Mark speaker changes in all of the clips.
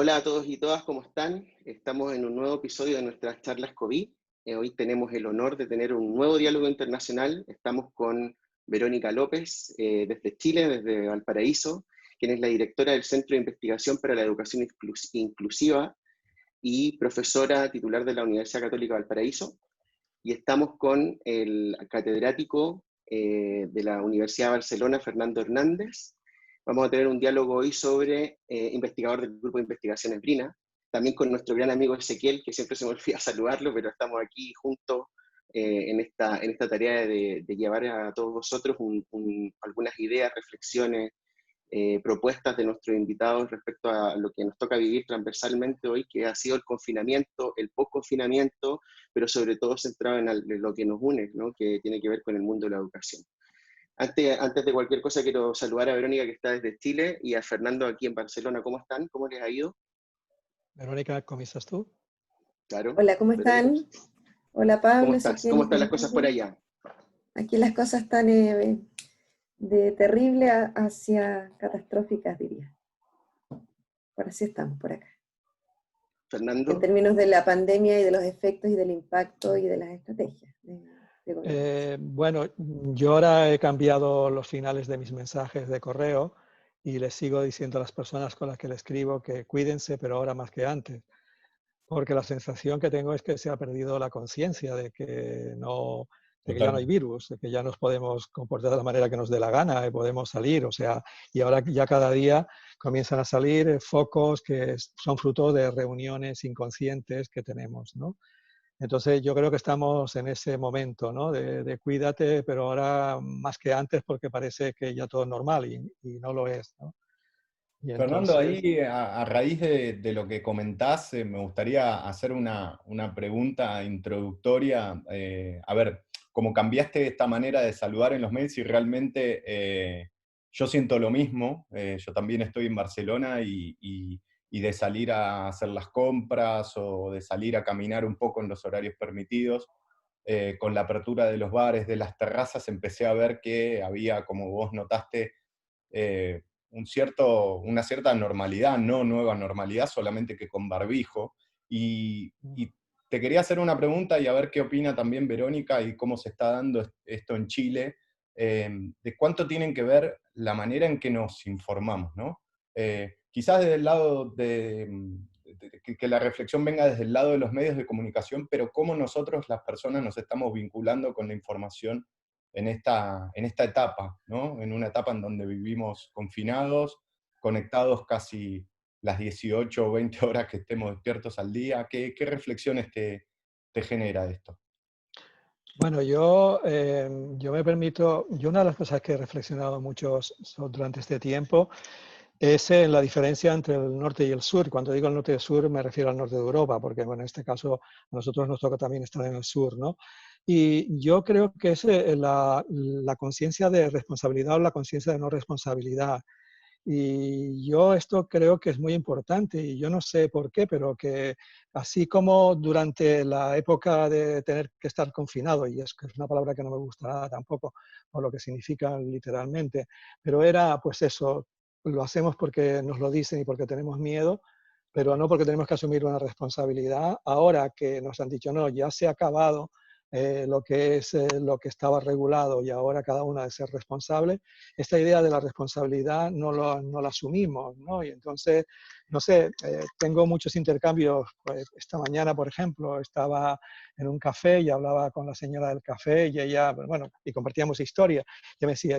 Speaker 1: Hola a todos y todas, ¿cómo están? Estamos en un nuevo episodio de nuestras charlas COVID. Hoy tenemos el honor de tener un nuevo diálogo internacional. Estamos con Verónica López, desde Chile, desde Valparaíso, quien es la directora del Centro de Investigación para la Educación Inclusiva y profesora titular de la Universidad Católica de Valparaíso. Y estamos con el catedrático de la Universidad de Barcelona, Fernando Hernández. Vamos a tener un diálogo hoy sobre investigador del Grupo de Investigaciones Brina, también con nuestro gran amigo Ezequiel, que siempre se me olvida saludarlo, pero estamos aquí juntos en esta tarea de llevar a todos vosotros algunas ideas, reflexiones, propuestas de nuestros invitados respecto a lo que nos toca vivir transversalmente hoy, que ha sido el confinamiento, el post-confinamiento, pero sobre todo centrado en lo que nos une, ¿no? Que tiene que ver con el mundo de la educación. Antes de cualquier cosa quiero saludar a Verónica, que está desde Chile, y a Fernando aquí en Barcelona. ¿Cómo están? ¿Cómo les ha ido?
Speaker 2: Verónica, ¿cómo estás tú?
Speaker 1: Claro.
Speaker 3: Hola, ¿cómo
Speaker 1: Verónica,
Speaker 3: están? Hola
Speaker 1: ¿cómo
Speaker 3: Pablo,
Speaker 1: estás? ¿Cómo
Speaker 3: Ezequiel.
Speaker 1: están las cosas por allá?
Speaker 3: Aquí las cosas están de terrible hacia catastróficas, diría. Por así estamos por acá. En
Speaker 1: Fernando.
Speaker 3: términos de la pandemia y de los efectos y del impacto y de las estrategias de gobierno.
Speaker 2: Bueno, yo ahora he cambiado los finales de mis mensajes de correo y les sigo diciendo a las personas con las que le escribo que cuídense, pero ahora más que antes. Porque la sensación que tengo es que se ha perdido la conciencia de que ya no hay virus, de que ya nos podemos comportar de la manera que nos dé la gana y podemos salir. O sea, y ahora ya cada día comienzan a salir focos que son fruto de reuniones inconscientes que tenemos, ¿no? Entonces yo creo que estamos en ese momento, ¿no? De cuídate, pero ahora más que antes porque parece que ya todo es normal y no lo es, ¿no? Y
Speaker 4: Fernando,
Speaker 2: entonces,
Speaker 4: ahí a raíz de lo que comentás, me gustaría hacer una pregunta introductoria. A ver, cómo cambiaste esta manera de saludar en los mails y realmente yo siento lo mismo. Yo también estoy en Barcelona y de salir a hacer las compras o de salir a caminar un poco en los horarios permitidos, con la apertura de los bares, de las terrazas, empecé a ver que había, como vos notaste, una cierta normalidad, no nueva normalidad, solamente que con barbijo. Y te quería hacer una pregunta y a ver qué opina también Verónica y cómo se está dando esto en Chile, de cuánto tienen que ver la manera en que nos informamos, ¿no? Quizás desde el lado que la reflexión venga desde el lado de los medios de comunicación, pero cómo nosotros, las personas, nos estamos vinculando con la información en esta etapa, ¿no? En una etapa en donde vivimos confinados, conectados casi las 18 o 20 horas que estemos despiertos al día. ¿Qué reflexiones te genera esto?
Speaker 2: bueno, yo me permito, una de las cosas que he reflexionado mucho durante este tiempo es en la diferencia entre el norte y el sur. Cuando digo el norte y el sur me refiero al norte de Europa, porque bueno, en este caso a nosotros nos toca también estar en el sur, ¿no? Y yo creo que es la conciencia de responsabilidad o la conciencia de no responsabilidad. Y yo esto creo que es muy importante y yo no sé por qué, pero que así como durante la época de tener que estar confinado, y es que es una palabra que no me gusta nada tampoco, por lo que significa literalmente, pero era pues eso, lo hacemos porque nos lo dicen y porque tenemos miedo, pero no porque tenemos que asumir una responsabilidad. Ahora que nos han dicho, no, ya se ha acabado lo que es lo que estaba regulado y ahora cada uno ha de ser responsable, esta idea de la responsabilidad no la asumimos, ¿no? Y entonces, no sé, tengo muchos intercambios. Pues esta mañana, por ejemplo, estaba en un café y hablaba con la señora del café y ella, bueno, y compartíamos historia. Ella me decía,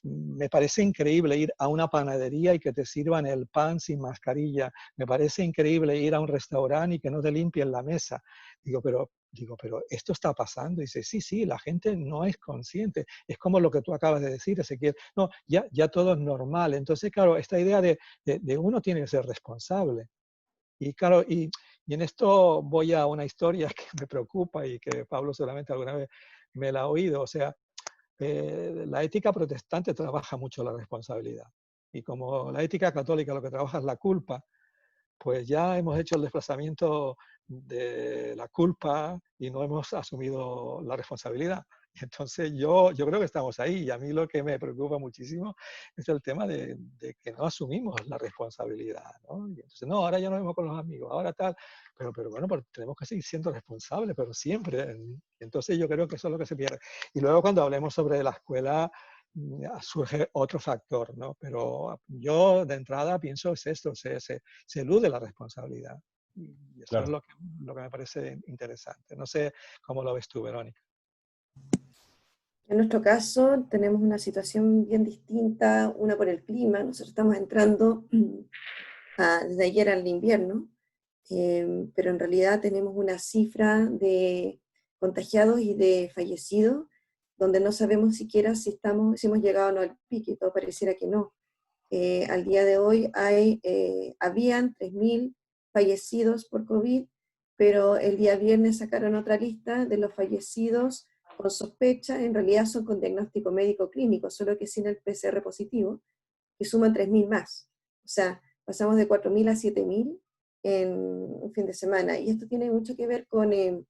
Speaker 2: me parece increíble ir a una panadería y que te sirvan el pan sin mascarilla. Me parece increíble ir a un restaurante y que no te limpien la mesa. Digo, pero esto está pasando. Y dice, sí, la gente no es consciente. Es como lo que tú acabas de decir, Ezequiel. No, ya todo es normal. Entonces, claro, esta idea de uno tiene que ser responsable. Y claro, y en esto voy a una historia que me preocupa y que Pablo seguramente alguna vez me la ha oído. O sea, la ética protestante trabaja mucho la responsabilidad. Y como la ética católica lo que trabaja es la culpa, pues ya hemos hecho el desplazamiento de la culpa y no hemos asumido la responsabilidad. Entonces yo creo que estamos ahí, y a mí lo que me preocupa muchísimo es el tema de que no asumimos la responsabilidad, ¿no? Y entonces, no, ahora ya nos vemos con los amigos, ahora tal, pero bueno, pues tenemos que seguir siendo responsables, pero siempre. Entonces yo creo que eso es lo que se pierde. Y luego cuando hablemos sobre la escuela, surge otro factor, ¿no? Pero yo de entrada pienso es esto, se elude la responsabilidad. Y eso es
Speaker 4: Claro.
Speaker 2: lo que me parece interesante. No sé cómo lo ves tú, Verónica.
Speaker 3: En nuestro caso tenemos una situación bien distinta, una por el clima. Nosotros estamos entrando desde ayer al invierno, pero en realidad tenemos una cifra de contagiados y de fallecidos donde no sabemos siquiera si hemos llegado o no al pico, todo pareciera que no. Al día de hoy habían 3.000 fallecidos por COVID, pero el día viernes sacaron otra lista de los fallecidos con sospecha, en realidad son con diagnóstico médico clínico, solo que sin el PCR positivo, que suman 3.000 más. O sea, pasamos de 4.000 a 7.000 en un fin de semana. Y esto tiene mucho que ver con el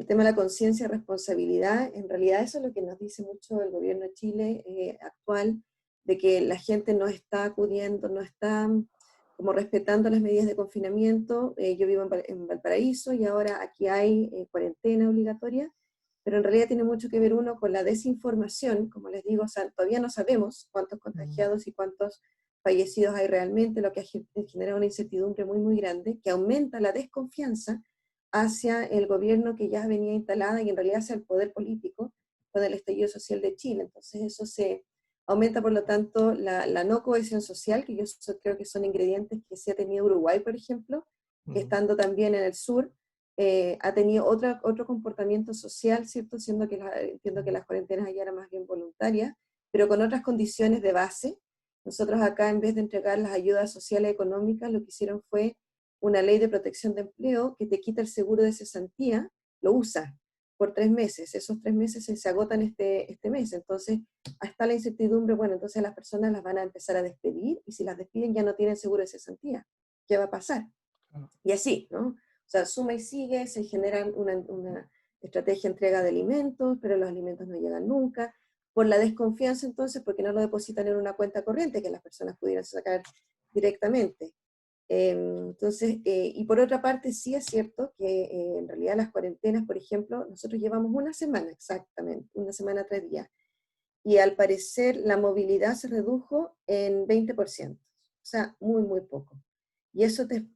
Speaker 3: tema de la conciencia y responsabilidad. En realidad eso es lo que nos dice mucho el gobierno de Chile actual, de que la gente no está acudiendo, no está como respetando las medidas de confinamiento. Yo vivo en Valparaíso y ahora aquí hay cuarentena obligatoria, pero en realidad tiene mucho que ver uno con la desinformación, como les digo, o sea, todavía no sabemos cuántos contagiados y cuántos fallecidos hay realmente, lo que genera una incertidumbre muy, muy grande, que aumenta la desconfianza hacia el gobierno que ya venía instalada y en realidad hacia el poder político con el estallido social de Chile. Entonces eso se aumenta, por lo tanto, la no cohesión social, que yo creo que son ingredientes que se ha tenido Uruguay, por ejemplo, que estando también en el sur, ha tenido otro comportamiento social, ¿cierto? Siendo que entiendo que las cuarentenas allá eran más bien voluntarias, pero con otras condiciones de base. Nosotros acá, en vez de entregar las ayudas sociales económicas, lo que hicieron fue una ley de protección de empleo que te quita el seguro de cesantía, lo usa por 3 meses. Esos 3 meses se agotan este mes. Entonces, hasta la incertidumbre, bueno, entonces las personas las van a empezar a despedir y si las despiden ya no tienen seguro de cesantía. ¿Qué va a pasar? Y así, ¿no? O sea, suma y sigue, se genera una estrategia de entrega de alimentos, pero los alimentos no llegan nunca. Por la desconfianza, entonces, porque no lo depositan en una cuenta corriente que las personas pudieran sacar directamente. Entonces, y por otra parte, sí es cierto que en realidad las cuarentenas, por ejemplo, nosotros llevamos una semana exactamente, una semana 3 días, y al parecer la movilidad se redujo en 20%, o sea, muy, muy poco. Y eso te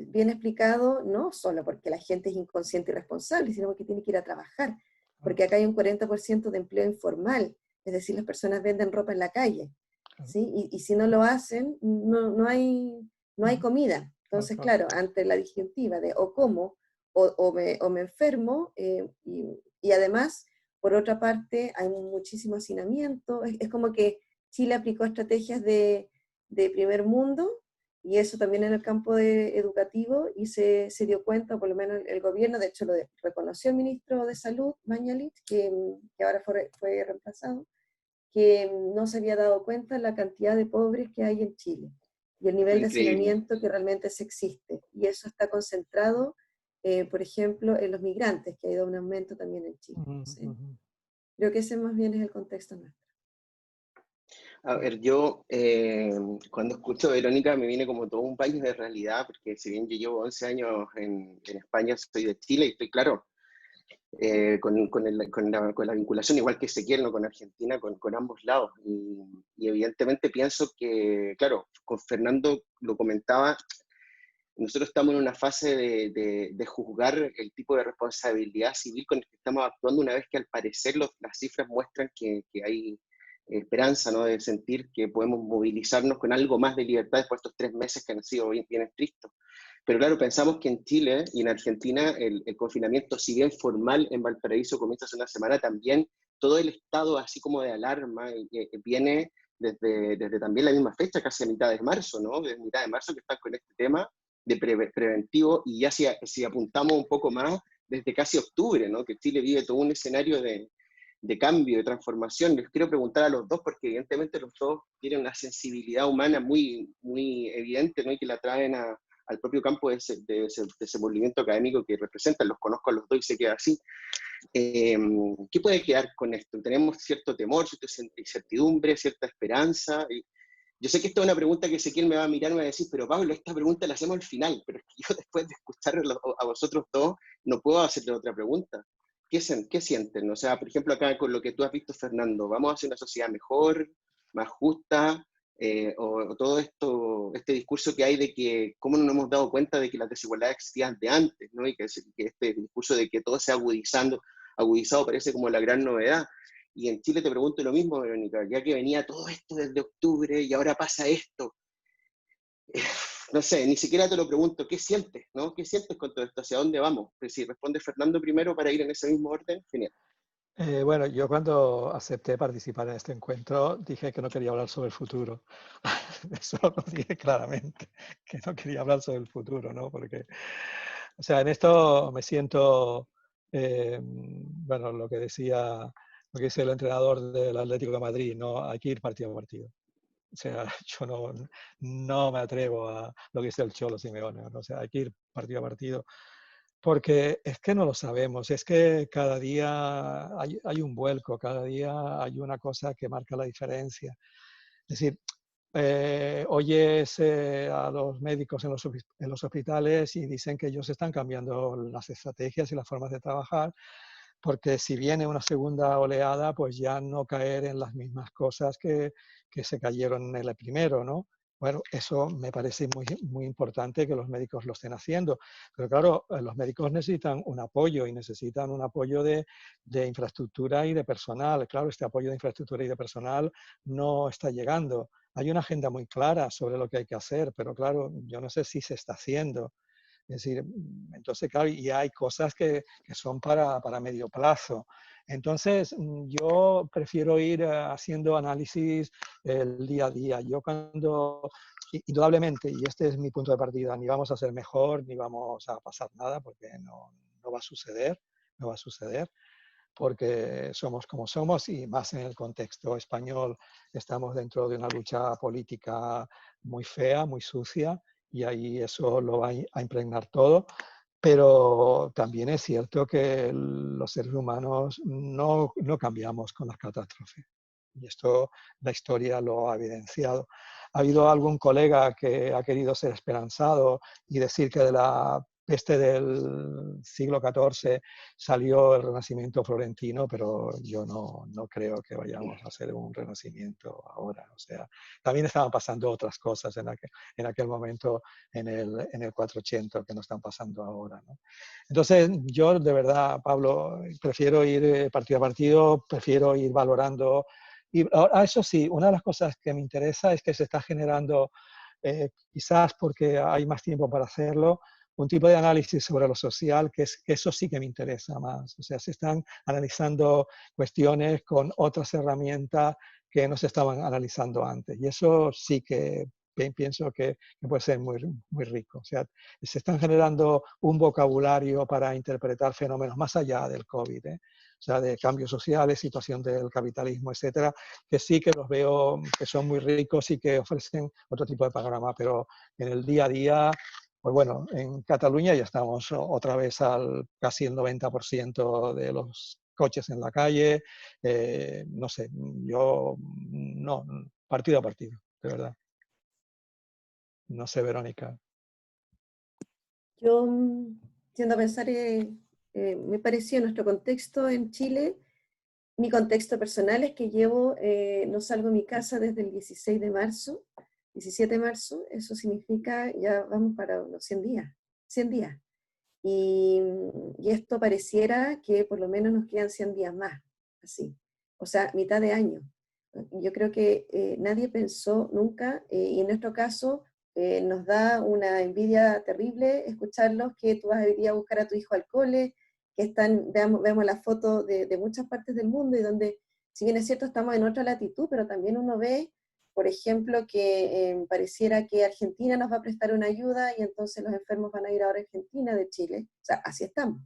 Speaker 3: viene explicado no solo porque la gente es inconsciente y responsable, sino porque tiene que ir a trabajar, porque acá hay un 40% de empleo informal, es decir, las personas venden ropa en la calle, ¿sí? Y si no lo hacen, no hay comida. Entonces, claro, ante la disyuntiva de o como o me enfermo, y además, por otra parte, hay muchísimo hacinamiento. Es como que Chile aplicó estrategias de primer mundo, y eso también en el campo educativo, y se dio cuenta, o por lo menos el gobierno, de hecho lo reconoció el ministro de Salud, Mañalich, que ahora fue reemplazado, que no se había dado cuenta de la cantidad de pobres que hay en Chile y el nivel de hacinamiento que realmente se existe. Y eso está concentrado, por ejemplo, en los migrantes, que ha ido un aumento también en Chile. ¿Sí? Creo que ese más bien es el contexto nuestro.
Speaker 1: A ver, yo cuando escucho a Verónica me viene como todo un país de realidad, porque si bien yo llevo 11 años en España, soy de Chile y estoy claro, con la vinculación, igual que Ezequiel, ¿no? Con Argentina, con ambos lados. Y evidentemente pienso que, claro, con Fernando lo comentaba, nosotros estamos en una fase de juzgar el tipo de responsabilidad civil con el que estamos actuando, una vez que al parecer las cifras muestran que hay esperanza, ¿no? De sentir que podemos movilizarnos con algo más de libertad después de estos 3 meses que han sido bien estrictos. Pero claro, pensamos que en Chile y en Argentina el confinamiento, si bien formal en Valparaíso comienza hace una semana, también todo el estado así como de alarma viene desde también la misma fecha, casi a mitad de marzo, ¿no? Desde mitad de marzo que están con este tema de preventivo, y ya si apuntamos un poco más, desde casi octubre, ¿no? Que Chile vive todo un escenario de cambio, de transformación. Les quiero preguntar a los dos, porque evidentemente los dos tienen una sensibilidad humana muy, muy evidente, ¿no? Y que la traen a al propio campo de ese movimiento académico que representan. Los conozco a los dos y se queda así. ¿Qué puede quedar con esto? Tenemos cierto temor, cierta incertidumbre, cierta esperanza. Y yo sé que esta es una pregunta que Ezequiel me va a mirar y me va a decir, pero Pablo, esta pregunta la hacemos al final, pero es que yo después de escuchar a vosotros dos, no puedo hacerle otra pregunta. ¿Qué sienten? O sea, por ejemplo, acá con lo que tú has visto, Fernando, ¿vamos hacia una sociedad mejor, más justa? O todo este discurso que hay de que cómo no nos hemos dado cuenta de que las desigualdades existían de antes, ¿no? Y que este discurso de que todo se ha agudizado parece como la gran novedad. Y en Chile te pregunto lo mismo, Verónica, ya que venía todo esto desde octubre y ahora pasa esto. No sé, ni siquiera te lo pregunto, ¿qué sientes? ¿No? ¿Qué sientes con todo esto? ¿Hacia dónde vamos? Pues si responde Fernando primero para ir en ese mismo orden, genial.
Speaker 2: Bueno, yo cuando acepté participar en este encuentro dije que no quería hablar sobre el futuro. Eso lo dije claramente, que no quería hablar sobre el futuro, ¿no? Porque, o sea, en esto me siento, bueno, lo que dice el entrenador del Atlético de Madrid, ¿no? Hay que ir partido a partido. O sea, yo no me atrevo a lo que dice el Cholo Simeone, ¿no? O sea, hay que ir partido a partido. Porque es que no lo sabemos, es que cada día hay un vuelco, cada día hay una cosa que marca la diferencia. Es decir, oyes a los médicos en los hospitales y dicen que ellos están cambiando las estrategias y las formas de trabajar, porque si viene una segunda oleada, pues ya no caer en las mismas cosas que se cayeron en el primero, ¿no? Bueno, eso me parece muy importante que los médicos lo estén haciendo. Pero claro, los médicos necesitan un apoyo y necesitan un apoyo de infraestructura y de personal. Claro, este apoyo de infraestructura y de personal no está llegando. Hay una agenda muy clara sobre lo que hay que hacer, pero claro, yo no sé si se está haciendo. Es decir, entonces, claro, y hay cosas que son para medio plazo. Entonces, yo prefiero ir haciendo análisis el día a día. Yo cuando, indudablemente, y este es mi punto de partida, ni vamos a ser mejor, ni vamos a pasar nada, porque no va a suceder, no va a suceder, porque somos como somos y más en el contexto español estamos dentro de una lucha política muy fea, muy sucia, y ahí eso lo va a impregnar todo. Pero también es cierto que los seres humanos no cambiamos con las catástrofes. Y esto la historia lo ha evidenciado. Ha habido algún colega que ha querido ser esperanzado y decir que de la peste del siglo XIV salió el Renacimiento florentino, pero yo no creo que vayamos a hacer un renacimiento ahora. O sea, también estaban pasando otras cosas en aquel momento, en el 480, que no están pasando ahora, ¿no? Entonces, yo de verdad, Pablo, prefiero ir partido a partido, prefiero ir valorando. Y ahora, eso sí, una de las cosas que me interesa es que se está generando, quizás porque hay más tiempo para hacerlo, un tipo de análisis sobre lo social, que eso sí que me interesa más. O sea, se están analizando cuestiones con otras herramientas que no se estaban analizando antes. Y eso sí que pienso que puede ser muy rico. O sea, se están generando un vocabulario para interpretar fenómenos más allá del COVID, ¿eh? O sea, de cambios sociales, situación del capitalismo, etcétera, que sí que los veo que son muy ricos y que ofrecen otro tipo de panorama, pero en el día a día, pues bueno, en Cataluña ya estamos otra vez al casi el 90% de los coches en la calle, no sé, yo no, partido a partido, de verdad. No sé, Verónica.
Speaker 3: Yo, tiendo a pensar, me pareció nuestro contexto en Chile, mi contexto personal es que no salgo de mi casa desde el 16 de marzo, 17 de marzo, eso significa ya vamos para los 100 días, 100 días. Y esto pareciera que por lo menos nos quedan 100 días más, así, o sea, mitad de año. Yo creo que nadie pensó nunca, y en nuestro caso nos da una envidia terrible escucharlos que tú vas a ir a buscar a tu hijo al cole, que veamos las fotos de muchas partes del mundo y donde, si bien es cierto, estamos en otra latitud, pero también uno ve, por ejemplo, que pareciera que Argentina nos va a prestar una ayuda y entonces los enfermos van a ir ahora a Argentina de Chile. O sea, así estamos.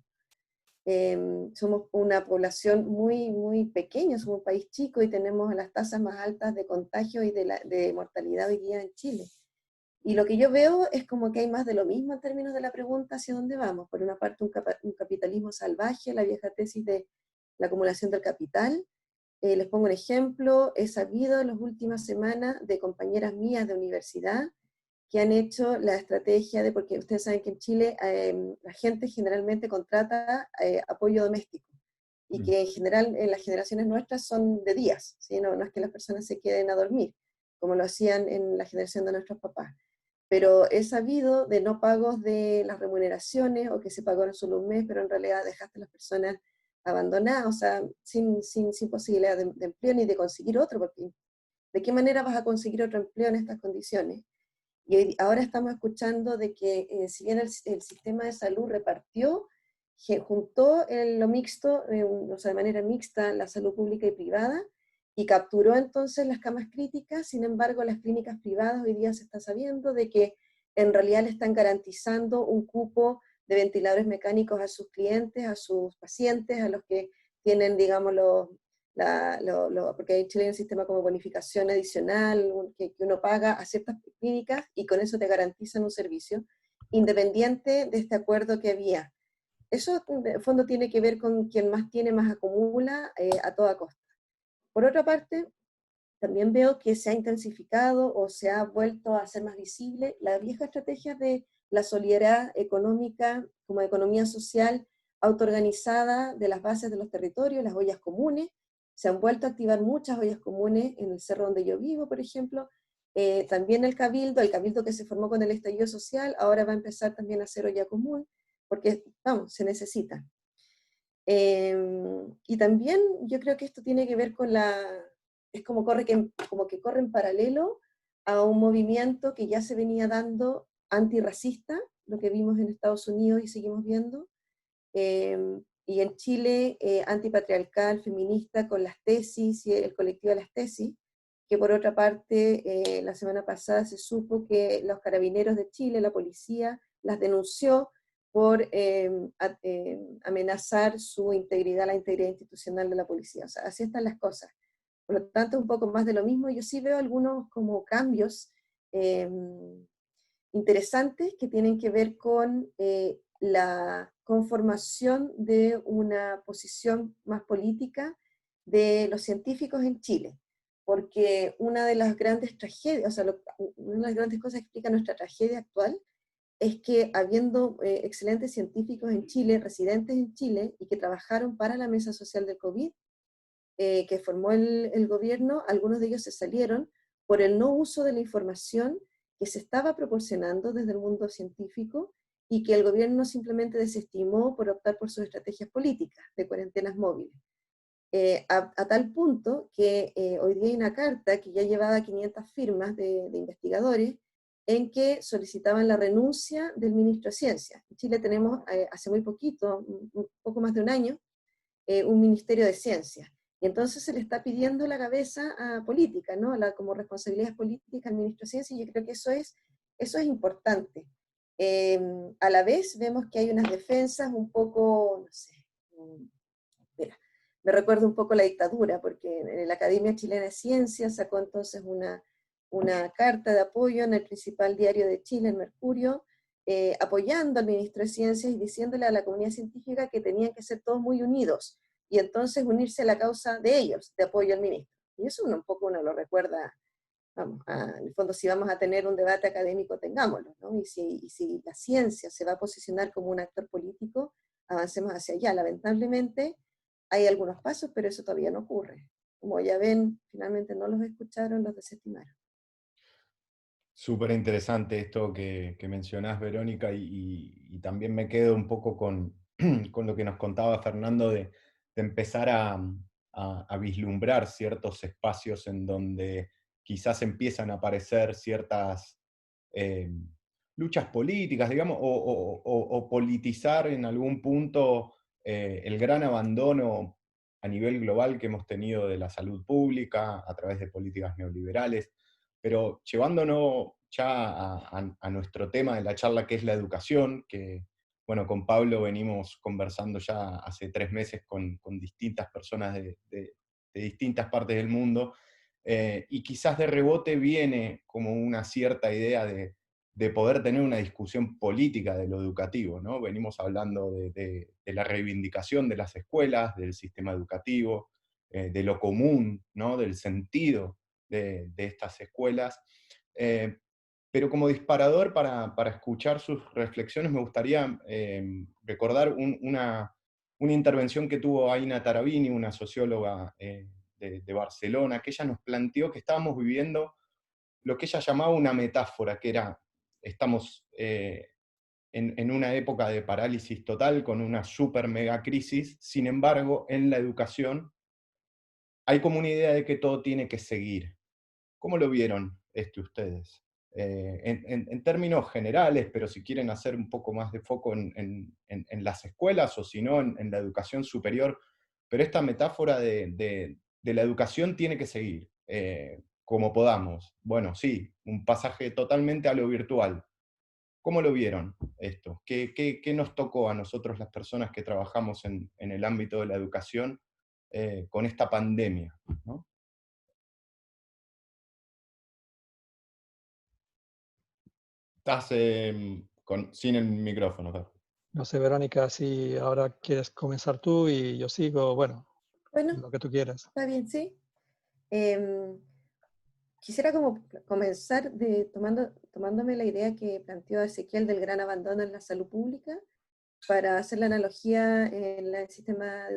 Speaker 3: Somos una población muy pequeña, somos un país chico y tenemos las tasas más altas de contagio y de mortalidad hoy día en Chile. Y lo que yo veo es como que hay más de lo mismo en términos de la pregunta hacia dónde vamos. Por una parte, un capitalismo salvaje, la vieja tesis de la acumulación del capital. Les pongo un ejemplo, he sabido en las últimas semanas de compañeras mías de universidad que han hecho la estrategia de, porque ustedes saben que en Chile la gente generalmente contrata apoyo doméstico, y que en general en las generaciones nuestras son de días, ¿sí? No es que las personas se queden a dormir, como lo hacían en la generación de nuestros papás. Pero he sabido de no pagos de las remuneraciones, o que se pagaron solo un mes, pero en realidad dejaste a las personas abandonadas, o sea, sin posibilidad de empleo ni de conseguir otro, porque ¿de qué manera vas a conseguir otro empleo en estas condiciones? Y ahora estamos escuchando de que si bien el sistema de salud repartió, juntó lo mixto, o sea, de manera mixta, la salud pública y privada, y capturó entonces las camas críticas. Sin embargo, las clínicas privadas hoy día se está sabiendo de que en realidad le están garantizando un cupo de ventiladores mecánicos a sus clientes, a sus pacientes, a los que tienen, digamos, porque en Chile hay un sistema como bonificación adicional que uno paga a ciertas clínicas y con eso te garantizan un servicio, independiente de este acuerdo que había. Eso en el fondo tiene que ver con quien más tiene, más acumula a toda costa. Por otra parte, también veo que se ha intensificado o se ha vuelto a ser más visible la vieja estrategia de la solidaridad económica como economía social autoorganizada de las bases de los territorios, las ollas comunes. Se han vuelto a activar muchas ollas comunes en el cerro donde yo vivo, por ejemplo. También el cabildo que se formó con el estallido social, ahora va a empezar también a ser olla común, porque, vamos, se necesita. Y también yo creo que esto tiene que ver con es como que corre en paralelo a un movimiento que ya se venía dando antirracista, lo que vimos en Estados Unidos y seguimos viendo, y en Chile antipatriarcal, feminista, con las tesis y el colectivo de las tesis, que por otra parte la semana pasada se supo que los carabineros de Chile, la policía, las denunció por amenazar su integridad, la integridad institucional de la policía. O sea, así están las cosas. Por lo tanto, un poco más de lo mismo. Yo sí veo algunos como cambios interesantes que tienen que ver con la conformación de una posición más política de los científicos en Chile. Porque una de las grandes tragedias, o sea, una de las grandes cosas que explica nuestra tragedia actual es que habiendo excelentes científicos en Chile, residentes en Chile, y que trabajaron para la mesa social del COVID, que formó el gobierno, algunos de ellos se salieron por el no uso de la información que se estaba proporcionando desde el mundo científico, y que el gobierno simplemente desestimó por optar por sus estrategias políticas de cuarentenas móviles. A tal punto que hoy día hay una carta que ya llevaba 500 firmas de investigadores en que solicitaban la renuncia del ministro de Ciencia. En Chile tenemos hace muy poquito, un poco más de un año, un ministerio de Ciencia. Y entonces se le está pidiendo la cabeza a política, ¿no? Como responsabilidades políticas al ministro de Ciencia, y yo creo que eso es importante. A la vez vemos que hay unas defensas un poco, no sé, mira, me recuerda un poco la dictadura, porque en la Academia Chilena de Ciencias sacó entonces una carta de apoyo en el principal diario de Chile, el Mercurio, apoyando al ministro de Ciencias y diciéndole a la comunidad científica que tenían que ser todos muy unidos, y entonces unirse a la causa de ellos, de apoyo al ministro. Y eso un poco uno lo recuerda, vamos, en el fondo, si vamos a tener un debate académico, tengámoslo, ¿no? Y si la ciencia se va a posicionar como un actor político, avancemos hacia allá. Lamentablemente hay algunos pasos, pero eso todavía no ocurre. Como ya ven, finalmente no los escucharon, los desestimaron.
Speaker 4: Súper interesante esto que mencionás, Verónica, y también me quedo un poco con, con lo que nos contaba Fernando de empezar a vislumbrar ciertos espacios en donde quizás empiezan a aparecer ciertas luchas políticas, digamos, o politizar en algún punto el gran abandono a nivel global que hemos tenido de la salud pública a través de políticas neoliberales. Pero llevándonos ya a nuestro tema de la charla, que es la educación, que bueno, con Pablo venimos conversando ya hace 3 meses con distintas personas de distintas partes del mundo, y quizás de rebote viene como una cierta idea de de poder tener una discusión política de lo educativo, ¿no? Venimos hablando de la reivindicación de las escuelas, del sistema educativo, de lo común, ¿no? Del sentido de estas escuelas. Pero como disparador para escuchar sus reflexiones, me gustaría recordar una intervención que tuvo Aina Tarabini, una socióloga de Barcelona, que ella nos planteó que estábamos viviendo lo que ella llamaba una metáfora, que era, estamos en una época de parálisis total, con una super mega crisis. Sin embargo, en la educación hay como una idea de que todo tiene que seguir. ¿Cómo lo vieron ustedes? En términos generales, pero si quieren hacer un poco más de foco en las escuelas, o si no, en la educación superior, pero esta metáfora de la educación tiene que seguir, como podamos. Bueno, sí, un pasaje totalmente a lo virtual. ¿Cómo lo vieron esto? ¿Qué nos tocó a nosotros, las personas que trabajamos en el ámbito de la educación, con esta pandemia, ¿no? Estás sin el micrófono, Fer.
Speaker 2: No sé, Verónica, si ahora quieres comenzar tú y yo sigo, bueno,
Speaker 3: Bueno,
Speaker 2: lo que tú quieras.
Speaker 3: está bien, sí. Em, Quisiera como comenzar tomándome la idea que planteó Ezequiel del gran abandono en la salud pública, para hacer la analogía en el sistema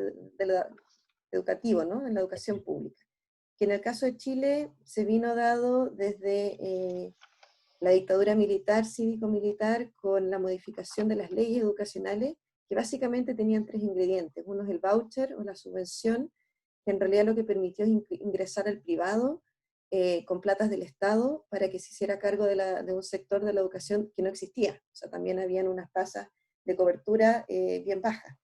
Speaker 3: educativo, ¿no? En la educación pública. Que en el caso de Chile se vino dado desde la dictadura militar, cívico-militar, con la modificación de las leyes educacionales, que básicamente tenían tres ingredientes. Uno es el voucher o la subvención, que en realidad lo que permitió es ingresar al privado con platas del Estado para que se hiciera cargo de un sector de la educación que no existía. O sea, también habían unas tasas de cobertura bien bajas.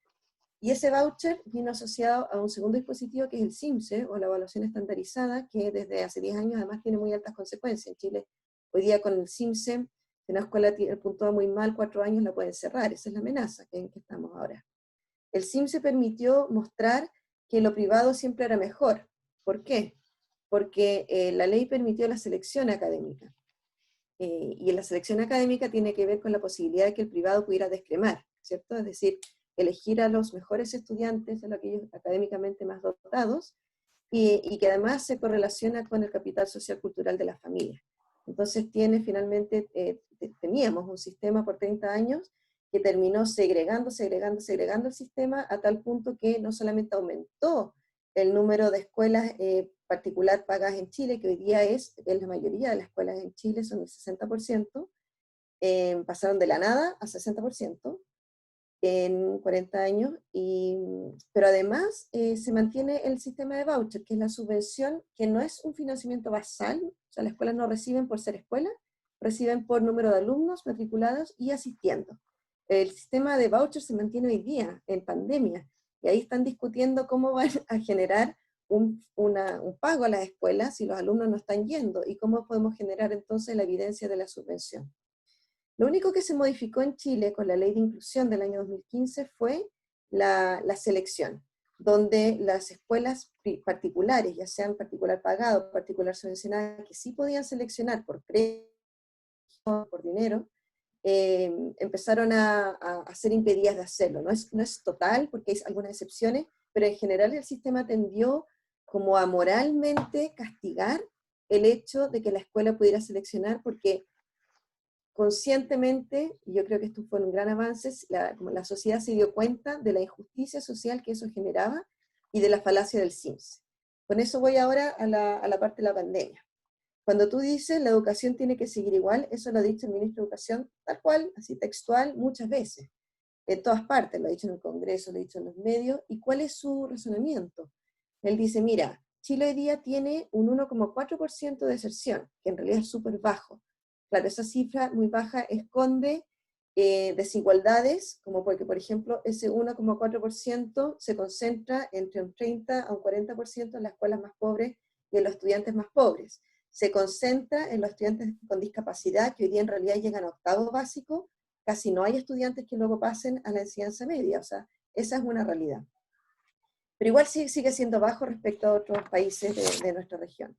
Speaker 3: Y ese voucher vino asociado a un segundo dispositivo que es el CIMSE, o la evaluación estandarizada, que desde hace 10 años además tiene muy altas consecuencias. En Chile, hoy día con el CIMSE, si una escuela puntúa muy mal 4 años, la pueden cerrar. Esa es la amenaza en que estamos ahora. El CIMSE permitió mostrar que lo privado siempre era mejor. ¿Por qué? Porque la ley permitió la selección académica. Y en la selección académica tiene que ver con la posibilidad de que el privado pudiera descremar, ¿cierto? Es decir, elegir a los mejores estudiantes, a aquellos académicamente más dotados, y que además se correlaciona con el capital social cultural de la familia. Entonces teníamos un sistema por 30 años que terminó segregando el sistema a tal punto que no solamente aumentó el número de escuelas particular pagadas en Chile, que hoy día es la mayoría de las escuelas en Chile, son el 60%, pasaron de la nada a 60%, en 40 años, pero además se mantiene el sistema de voucher, que es la subvención, que no es un financiamiento basal, o sea, las escuelas no reciben por ser escuela, reciben por número de alumnos matriculados y asistiendo. El sistema de voucher se mantiene hoy día, en pandemia, y ahí están discutiendo cómo van a generar un pago a las escuelas si los alumnos no están yendo, y cómo podemos generar entonces la evidencia de la subvención. Lo único que se modificó en Chile con la ley de inclusión del año 2015 fue la selección, donde las escuelas particulares, ya sean particular pagado o particular subvencionada, que sí podían seleccionar por crédito, por dinero, empezaron a ser impedidas de hacerlo. No es total, porque hay algunas excepciones, pero en general el sistema tendió como a moralmente castigar el hecho de que la escuela pudiera seleccionar, porque conscientemente, y yo creo que esto fue un gran avance, como la sociedad se dio cuenta de la injusticia social que eso generaba y de la falacia del CIMSE. Con eso voy ahora a la parte de la pandemia. Cuando tú dices la educación tiene que seguir igual, eso lo ha dicho el ministro de Educación tal cual, así textual, muchas veces. En todas partes, lo ha dicho en el Congreso, lo ha dicho en los medios. ¿Y cuál es su razonamiento? Él dice, mira, Chile hoy día tiene un 1,4% de deserción, que en realidad es súper bajo. Claro, esa cifra muy baja esconde desigualdades, como porque, por ejemplo, ese 1,4% se concentra entre un 30 a un 40% en las escuelas más pobres y en los estudiantes más pobres. Se concentra en los estudiantes con discapacidad, que hoy día en realidad llegan a octavo básico, casi no hay estudiantes que luego pasen a la enseñanza media, o sea, esa es una realidad. Pero igual sigue siendo bajo respecto a otros países de nuestra región.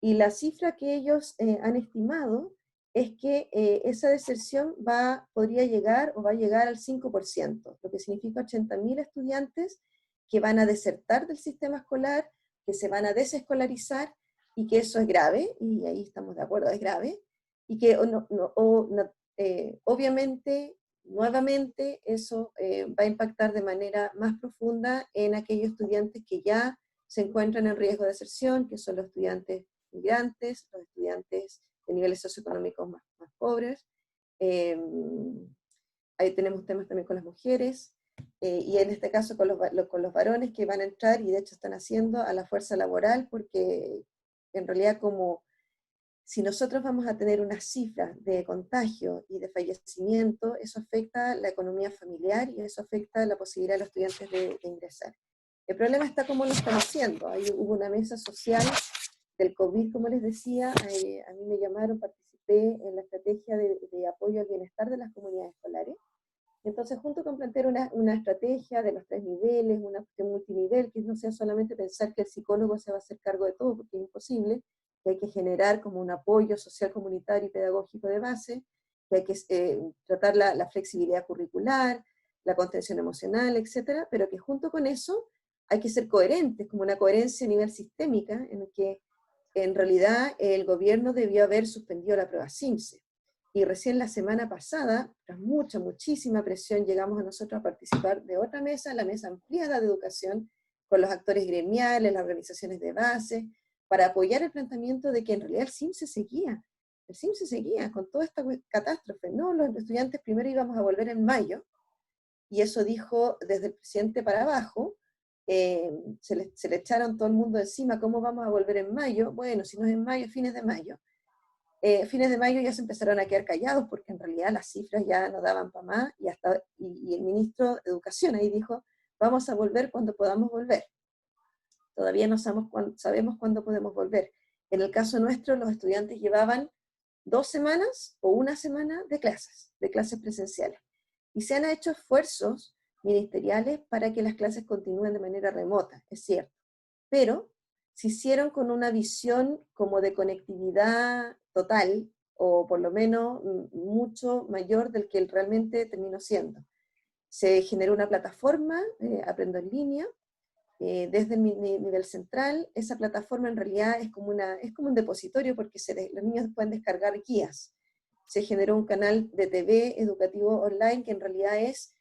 Speaker 3: Y la cifra que ellos han estimado es que esa deserción podría llegar o va a llegar al 5%, lo que significa 80.000 estudiantes que van a desertar del sistema escolar, que se van a desescolarizar, y que eso es grave, y ahí estamos de acuerdo, es grave, y que obviamente, nuevamente, eso va a impactar de manera más profunda en aquellos estudiantes que ya se encuentran en riesgo de deserción, que son los estudiantes migrantes, los estudiantes de niveles socioeconómicos más pobres. Ahí tenemos temas también con las mujeres, y en este caso con los varones que van a entrar, y de hecho están haciendo, a la fuerza laboral, porque en realidad como si nosotros vamos a tener una cifra de contagio y de fallecimiento, eso afecta la economía familiar y eso afecta la posibilidad de los estudiantes de ingresar. El problema está cómo lo están haciendo. Ahí hubo una mesa social del COVID, como les decía, a mí me llamaron, participé en la estrategia de apoyo al bienestar de las comunidades escolares. Entonces, junto con plantear una estrategia de los 3 niveles, una cuestión multinivel, que no sea solamente pensar que el psicólogo se va a hacer cargo de todo, porque es imposible, que hay que generar como un apoyo social, comunitario y pedagógico de base, que hay que tratar la flexibilidad curricular, la contención emocional, etcétera, pero que junto con eso hay que ser coherentes, como una coherencia a nivel sistémica, en el que en realidad el gobierno debió haber suspendido la prueba CIMSE. Y recién la semana pasada, tras muchísima presión, llegamos a nosotros a participar de otra mesa, la mesa ampliada de educación, con los actores gremiales, las organizaciones de base, para apoyar el planteamiento de que en realidad el CIMSE seguía con toda esta catástrofe. No, los estudiantes primero íbamos a volver en mayo, y eso dijo desde el presidente para abajo, se le echaron todo el mundo encima, ¿cómo vamos a volver en mayo? Bueno, si no es en mayo, fines de mayo. Fines de mayo ya se empezaron a quedar callados porque en realidad las cifras ya no daban para más, y el ministro de Educación ahí dijo, vamos a volver cuando podamos volver. Todavía no sabemos cuándo podemos volver. En el caso nuestro, los estudiantes llevaban 2 semanas o 1 semana de clases presenciales. Y se han hecho esfuerzos ministeriales para que las clases continúen de manera remota, es cierto. Pero se hicieron con una visión como de conectividad total, o por lo menos mucho mayor del que realmente terminó siendo. Se generó una plataforma, Aprendo en Línea, desde el nivel central. Esa plataforma en realidad es como un depositorio, porque los niños pueden descargar guías. Se generó un canal de TV educativo online que en realidad es,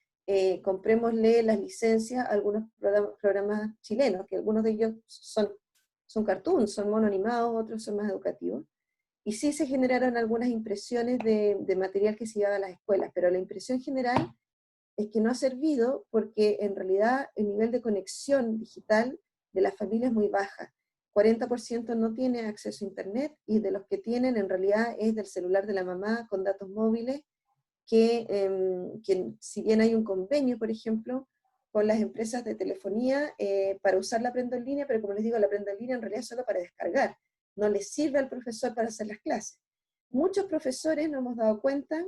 Speaker 3: comprémosle las licencias a algunos programas chilenos, que algunos de ellos son cartoons, son mono animados, otros son más educativos. Y sí se generaron algunas impresiones de material que se llevaba a las escuelas, pero la impresión general es que no ha servido porque en realidad el nivel de conexión digital de las familias es muy baja. 40% no tiene acceso a internet, y de los que tienen en realidad es del celular de la mamá con datos móviles, que si bien hay un convenio, por ejemplo, con las empresas de telefonía para usar la Aprendo en Línea, pero como les digo, la Aprendo en Línea en realidad es solo para descargar, no les sirve al profesor para hacer las clases. Muchos profesores nos hemos dado cuenta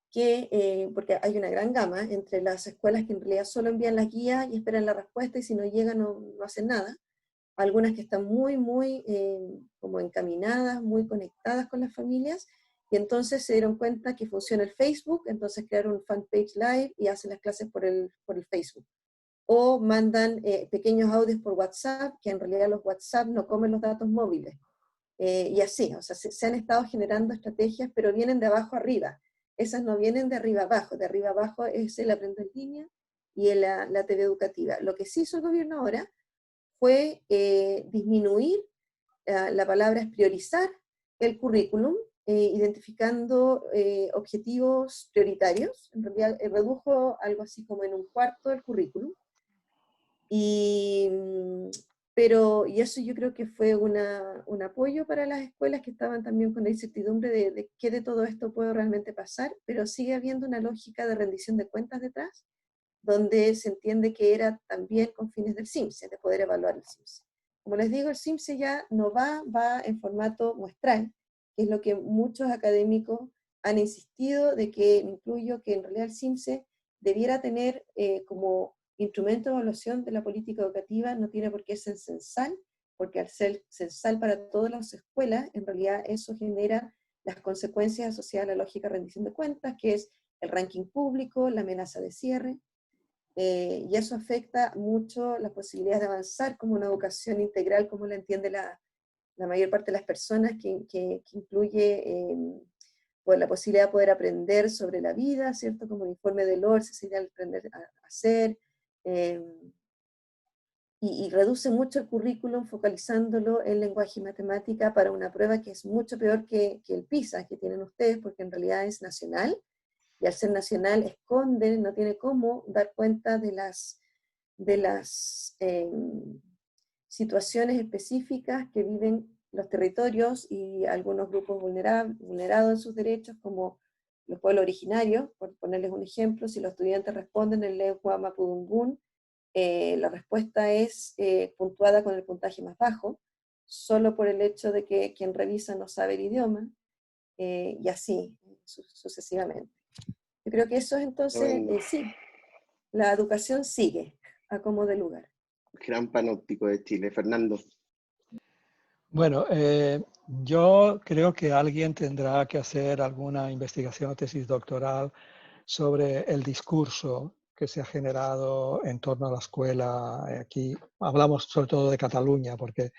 Speaker 3: que, porque hay una gran gama entre las escuelas que en realidad solo envían las guías y esperan la respuesta, y si no llegan no hacen nada. Algunas que están muy como encaminadas, muy conectadas con las familias, y entonces se dieron cuenta que funciona el Facebook, entonces crearon un fanpage live y hacen las clases por el Facebook. O mandan pequeños audios por WhatsApp, que en realidad los WhatsApp no comen los datos móviles. Y así, o sea, se han estado generando estrategias, pero vienen de abajo arriba. Esas no vienen de arriba abajo. De arriba abajo es el Aprendo en Línea y la TV educativa. Lo que sí hizo el gobierno ahora fue disminuir, la palabra es priorizar el currículum, identificando objetivos prioritarios. En realidad redujo algo así como en 1/4 del currículum. Y eso yo creo que fue un apoyo para las escuelas que estaban también con la incertidumbre de qué de todo esto puede realmente pasar, pero sigue habiendo una lógica de rendición de cuentas detrás, donde se entiende que era también con fines del CIMSE, de poder evaluar el CIMSE. Como les digo, el CIMSE ya no va en formato muestral, que es lo que muchos académicos han insistido, de que incluyo que en realidad el CIMSE debiera tener como instrumento de evaluación de la política educativa, no tiene por qué ser censal, porque al ser censal para todas las escuelas, en realidad eso genera las consecuencias asociadas a la lógica de rendición de cuentas, que es el ranking público, la amenaza de cierre, y eso afecta mucho las posibilidades de avanzar como una educación integral, como la entiende la mayor parte de las personas, que incluye pues, la posibilidad de poder aprender sobre la vida, ¿cierto? Como el informe de Lohr, sería aprender a hacer, y reduce mucho el currículum focalizándolo en lenguaje y matemática para una prueba que es mucho peor que el PISA que tienen ustedes, porque en realidad es nacional, y al ser nacional esconde, no tiene cómo dar cuenta de las situaciones específicas que viven los territorios y algunos grupos vulnerados en sus derechos, como los pueblos originarios, por ponerles un ejemplo. Si los estudiantes responden en lengua mapudungún, la respuesta es puntuada con el puntaje más bajo, solo por el hecho de que quien revisa no sabe el idioma, y así sucesivamente. Yo creo que eso es entonces, sí, la educación sigue a como de lugar.
Speaker 1: Gran panóptico de Chile. Fernando.
Speaker 2: Bueno, yo creo que alguien tendrá que hacer alguna investigación o tesis doctoral sobre el discurso que se ha generado en torno a la escuela. Aquí hablamos sobre todo de Cataluña, porque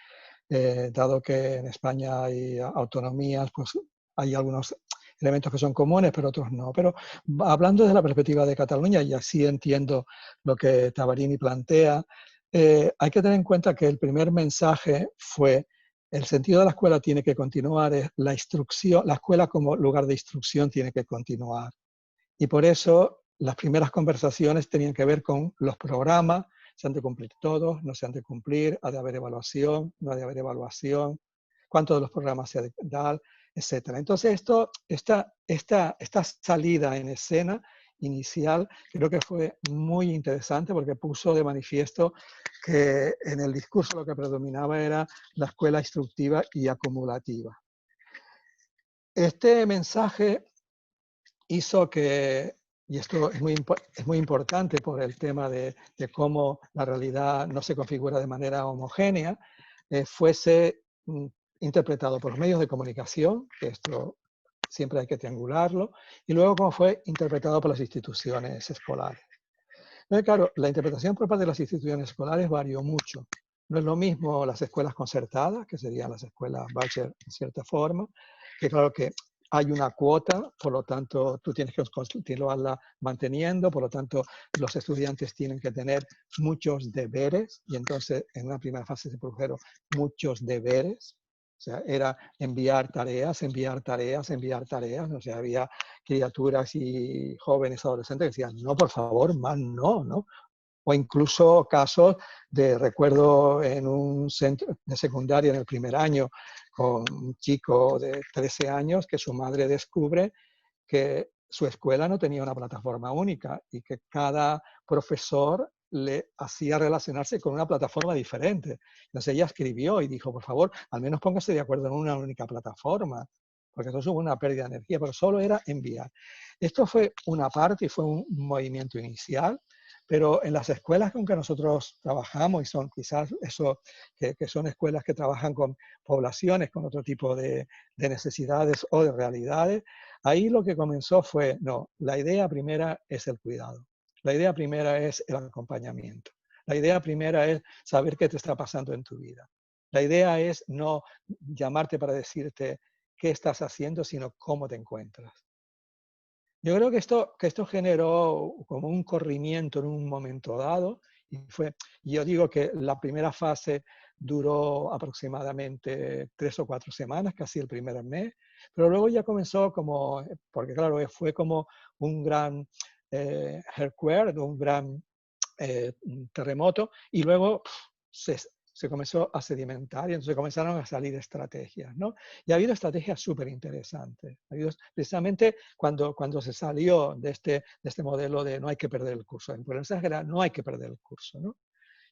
Speaker 2: dado que en España hay autonomías, pues hay algunos elementos que son comunes, pero otros no. Pero hablando desde la perspectiva de Cataluña, y así entiendo lo que Tavarini plantea, hay que tener en cuenta que el primer mensaje fue: el sentido de la escuela tiene que continuar, la instrucción, la escuela como lugar de instrucción tiene que continuar. Y por eso las primeras conversaciones tenían que ver con los programas: se han de cumplir todos, no se han de cumplir, ha de haber evaluación, no ha de haber evaluación, cuántos de los programas se ha de dar, etc. Entonces esta salida en escena inicial creo que fue muy interesante, porque puso de manifiesto que en el discurso lo que predominaba era la escuela instructiva y acumulativa. Este mensaje hizo que, y esto es muy importante por el tema de cómo la realidad no se configura de manera homogénea, fuese interpretado por los medios de comunicación, que esto siempre hay que triangularlo, y luego cómo fue interpretado por las instituciones escolares. Entonces, claro, la interpretación por parte de las instituciones escolares varió mucho. No es lo mismo las escuelas concertadas, que serían las escuelas Bachler en cierta forma, que claro que hay una cuota, por lo tanto tú tienes que continuarla manteniendo, por lo tanto los estudiantes tienen que tener muchos deberes, y entonces en una primera fase se produjeron muchos deberes. O sea, era enviar tareas, enviar tareas, enviar tareas. O sea, había criaturas y jóvenes adolescentes que decían: no, por favor, más no, ¿no? O incluso casos de, recuerdo en un centro de secundaria en el primer año, con un chico de 13 años que su madre descubre que su escuela no tenía una plataforma única y que cada profesor le hacía relacionarse con una plataforma diferente. Entonces ella escribió y dijo: por favor, al menos póngase de acuerdo en una única plataforma, porque eso es una pérdida de energía, pero solo era enviar. Esto fue una parte y fue un movimiento inicial, pero en las escuelas con que nosotros trabajamos, y son quizás eso, que son escuelas que trabajan con poblaciones con otro tipo de necesidades o de realidades, ahí lo que comenzó fue: no, la idea primera es el cuidado, la idea primera es el acompañamiento, la idea primera es saber qué te está pasando en tu vida. La idea es no llamarte para decirte qué estás haciendo, sino cómo te encuentras. Yo creo que esto generó como un corrimiento en un momento dado, y yo digo que la primera fase duró aproximadamente 3 o 4 semanas, casi el primer mes, pero luego ya comenzó como, porque claro, fue como un gran earthquake, un gran terremoto, y luego se comenzó a sedimentar y entonces comenzaron a salir estrategias, ¿no? Y ha habido estrategias súper interesantes. Precisamente cuando se salió de este modelo de no hay que perder el curso. El mensaje era: no hay que perder el curso, ¿no?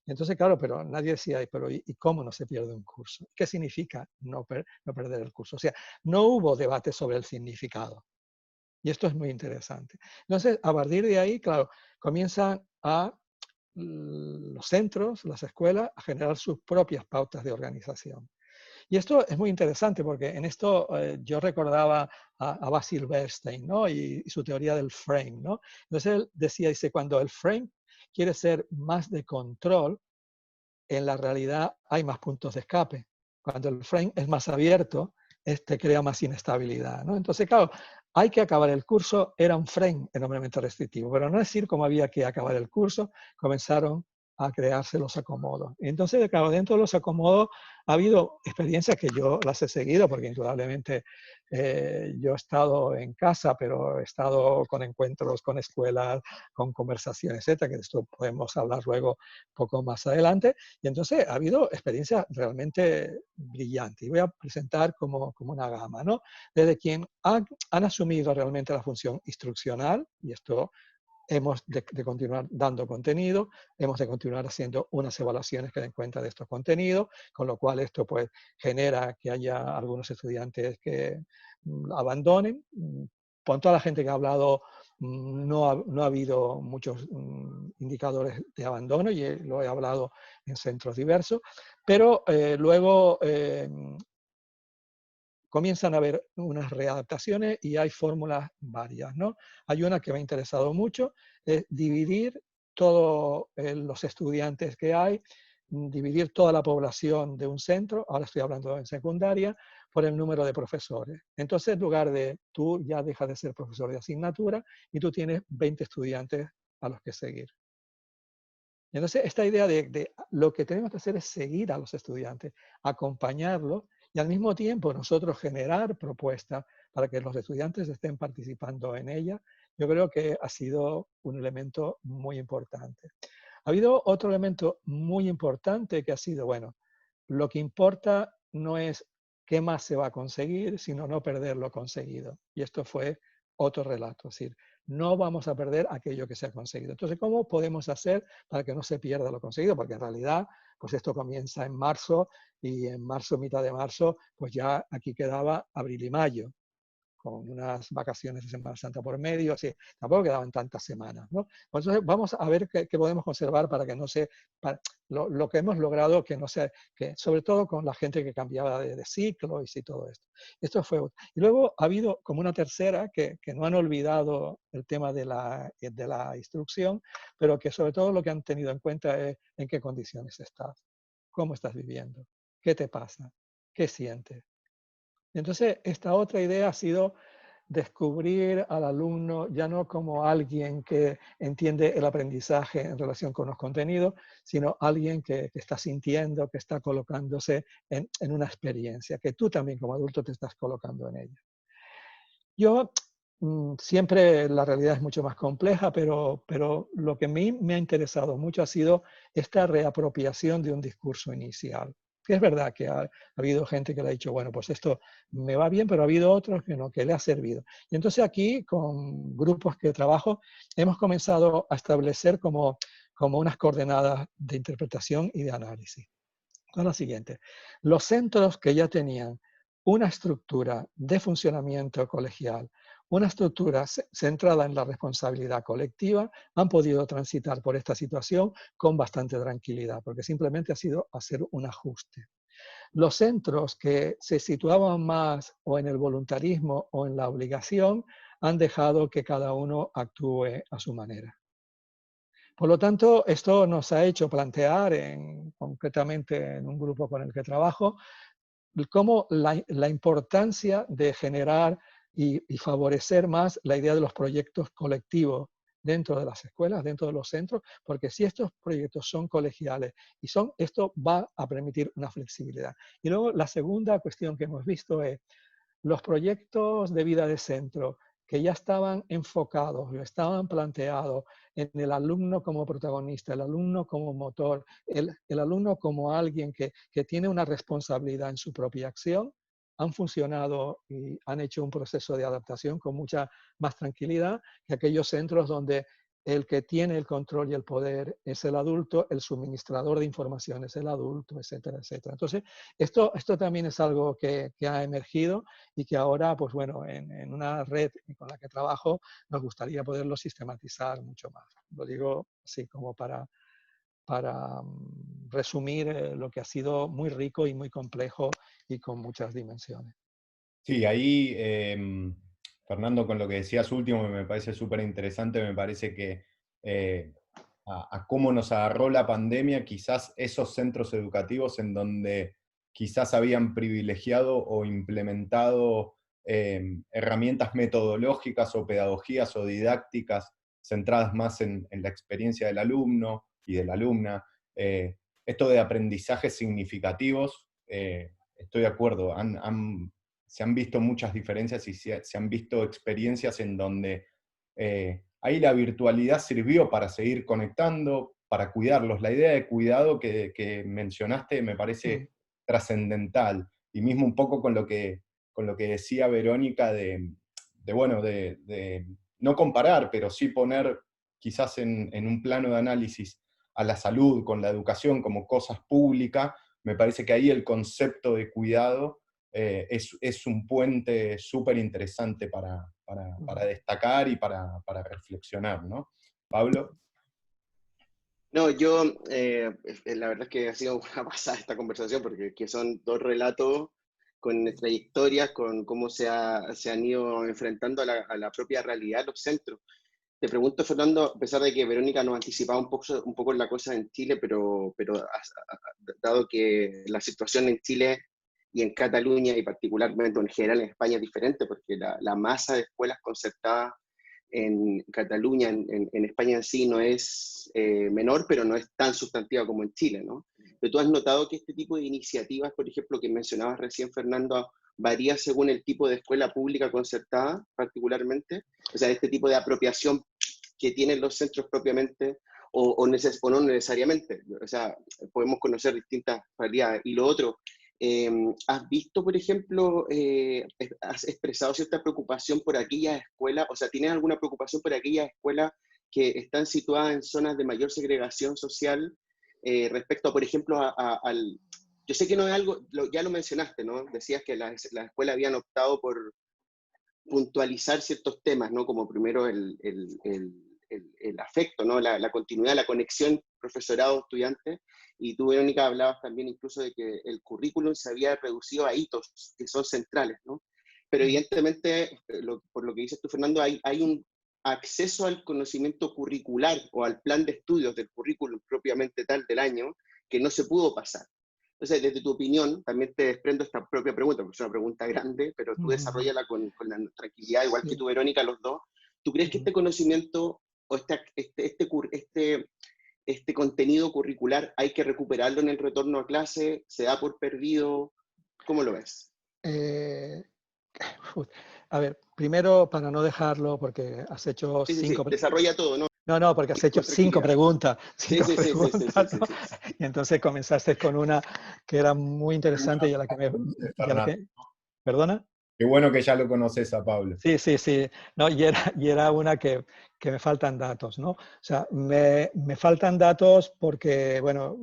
Speaker 2: Entonces, claro, pero nadie decía: pero ¿y cómo no se pierde un curso? ¿Qué significa no perder el curso? O sea, no hubo debate sobre el significado. Y esto es muy interesante. Entonces, a partir de ahí, claro, comienzan los centros, las escuelas, a generar sus propias pautas de organización. Y esto es muy interesante porque en esto yo recordaba a Basil Bernstein, ¿no? Y su teoría del frame, ¿no? Entonces él decía, dice, cuando el frame quiere ser más de control, en la realidad hay más puntos de escape. Cuando el frame es más abierto, este crea más inestabilidad, ¿no? Entonces, claro, hay que acabar el curso, era un frame enormemente restrictivo, pero no decir cómo había que acabar el curso, comenzaron a crearse los acomodos. Y entonces, claro, dentro de los acomodos ha habido experiencias que yo las he seguido, porque indudablemente yo he estado en casa, pero he estado con encuentros con escuelas, con conversaciones, etcétera, que de esto podemos hablar luego poco más adelante. Y entonces ha habido experiencias realmente brillantes. Y voy a presentar como una gama, ¿no? Desde quien han asumido realmente la función instruccional, y esto hemos de continuar dando contenido, hemos de continuar haciendo unas evaluaciones que den cuenta de estos contenidos, con lo cual esto pues genera que haya algunos estudiantes que abandonen. Con toda la gente que ha hablado, no ha habido muchos indicadores de abandono, y lo he hablado en centros diversos, pero luego comienzan a haber unas readaptaciones y hay fórmulas varias, ¿no? Hay una que me ha interesado mucho, es dividir todos los estudiantes que hay, dividir toda la población de un centro, ahora estoy hablando en secundaria, por el número de profesores. Entonces, en lugar de tú ya dejas de ser profesor de asignatura y tú tienes 20 estudiantes a los que seguir. Entonces, esta idea de lo que tenemos que hacer es seguir a los estudiantes, acompañarlos y al mismo tiempo nosotros generar propuestas para que los estudiantes estén participando en ellas, yo creo que ha sido un elemento muy importante. Ha habido otro elemento muy importante que ha sido, bueno, lo que importa no es qué más se va a conseguir, sino no perder lo conseguido. Y esto fue otro relato, es decir, no vamos a perder aquello que se ha conseguido. Entonces, ¿cómo podemos hacer para que no se pierda lo conseguido? Porque en realidad, pues esto comienza en marzo y en marzo, mitad de marzo, pues ya aquí quedaba abril y mayo, con unas vacaciones de Semana Santa por medio, así, tampoco quedaban tantas semanas, ¿no? Entonces vamos a ver qué podemos conservar para que no se, lo que hemos logrado que no sea, que sobre todo con la gente que cambiaba de ciclo y sí, todo esto. Esto fue, y luego ha habido como una tercera que no han olvidado el tema de la instrucción, pero que sobre todo lo que han tenido en cuenta es en qué condiciones estás, cómo estás viviendo, qué te pasa, qué sientes. Entonces, esta otra idea ha sido descubrir al alumno ya no como alguien que entiende el aprendizaje en relación con los contenidos, sino alguien que está sintiendo, que está colocándose en una experiencia, que tú también como adulto te estás colocando en ella. Yo siempre la realidad es mucho más compleja, pero lo que a mí me ha interesado mucho ha sido esta reapropiación de un discurso inicial. Que es verdad que ha habido gente que le ha dicho, bueno, pues esto me va bien, pero ha habido otros que no, que le ha servido. Y entonces aquí, con grupos que trabajo, hemos comenzado a establecer como unas coordenadas de interpretación y de análisis. Son las siguientes. Los centros que ya tenían una estructura de funcionamiento colegial, una estructura centrada en la responsabilidad colectiva, han podido transitar por esta situación con bastante tranquilidad, porque simplemente ha sido hacer un ajuste. Los centros que se situaban más o en el voluntarismo o en la obligación han dejado que cada uno actúe a su manera. Por lo tanto, esto nos ha hecho plantear, concretamente en un grupo con el que trabajo, cómo la importancia de generar y favorecer más la idea de los proyectos colectivos dentro de las escuelas, dentro de los centros, porque si estos proyectos son colegiales y esto va a permitir una flexibilidad. Y luego la segunda cuestión que hemos visto es los proyectos de vida de centro que ya estaban enfocados, estaban planteados en el alumno como protagonista, el alumno como motor, el alumno como alguien que tiene una responsabilidad en su propia acción, han funcionado y han hecho un proceso de adaptación con mucha más tranquilidad que aquellos centros donde el que tiene el control y el poder es el adulto, el suministrador de información es el adulto, etcétera, etcétera. Entonces, esto también es algo que ha emergido y que ahora, pues bueno, en una red con la que trabajo, nos gustaría poderlo sistematizar mucho más. Lo digo así como para resumir lo que ha sido muy rico y muy complejo y con muchas dimensiones.
Speaker 4: Sí, ahí, Fernando, con lo que decías último, me parece súper interesante, me parece que a cómo nos agarró la pandemia, quizás esos centros educativos en donde quizás habían privilegiado o implementado herramientas metodológicas o pedagogías o didácticas centradas más en la experiencia del alumno y de la alumna. Esto de aprendizajes significativos, estoy de acuerdo, se han visto muchas diferencias y se han visto experiencias en donde ahí la virtualidad sirvió para seguir conectando, para cuidarlos. La idea de cuidado que mencionaste me parece trascendental, y mismo un poco con lo que decía Verónica de no comparar, pero sí poner quizás en un plano de análisis a la salud con la educación como cosas públicas. Me parece que ahí el concepto de cuidado es un puente súper interesante para destacar y para reflexionar, ¿no? Pablo.
Speaker 1: No, yo, la verdad es que ha sido una pasada esta conversación, porque que son dos relatos con trayectorias, con cómo se han ido enfrentando a la propia realidad los centros. Te pregunto, Fernando, a pesar de que Verónica nos anticipaba un poco en la cosa en Chile, pero dado que la situación en Chile y en Cataluña, y particularmente en general en España, es diferente, porque la masa de escuelas concertadas en Cataluña, en España en sí, no es menor, pero no es tan sustantiva como en Chile, ¿no? Pero tú has notado que este tipo de iniciativas, por ejemplo, que mencionabas recién, Fernando, varía según el tipo de escuela pública concertada, particularmente. O sea, este tipo de apropiación que tienen los centros propiamente, o no necesariamente. O sea, podemos conocer distintas realidades. Y lo otro, ¿has visto, por ejemplo, has expresado cierta preocupación por aquellas escuelas, o sea, ¿tienes alguna preocupación por aquellas escuelas que están situadas en zonas de mayor segregación social respecto, por ejemplo, al... Yo sé que no es algo, ya lo mencionaste, ¿no? Decías que las escuelas habían optado por puntualizar ciertos temas, ¿no? Como primero el afecto, ¿no? La continuidad, la conexión profesorado-estudiante. Y tú, Verónica, hablabas también incluso de que el currículum se había reducido a hitos que son centrales, ¿no? Pero evidentemente, por lo que dices tú, Fernando, hay un acceso al conocimiento curricular o al plan de estudios del currículum propiamente tal del año que no se pudo pasar. Entonces, desde tu opinión, también te desprendo esta propia pregunta, porque es una pregunta grande, pero tú desarrollala con la tranquilidad, igual que tú, Verónica, los dos. ¿Tú crees que este conocimiento o este contenido curricular hay que recuperarlo en el retorno a clase? ¿Se da por perdido? ¿Cómo lo ves?
Speaker 2: A ver, primero, para no dejarlo, porque has hecho
Speaker 1: Sí,
Speaker 2: cinco...
Speaker 1: desarrolla todo, ¿no?
Speaker 2: No, porque has hecho cinco preguntas.
Speaker 1: Sí.
Speaker 2: ¿No? Y entonces comenzaste con una que era muy interesante y a la que ¿Perdona?
Speaker 4: Qué bueno que ya lo conoces a Pablo.
Speaker 2: Sí. No, y era una que me faltan datos, ¿no? O sea, me faltan datos porque, bueno,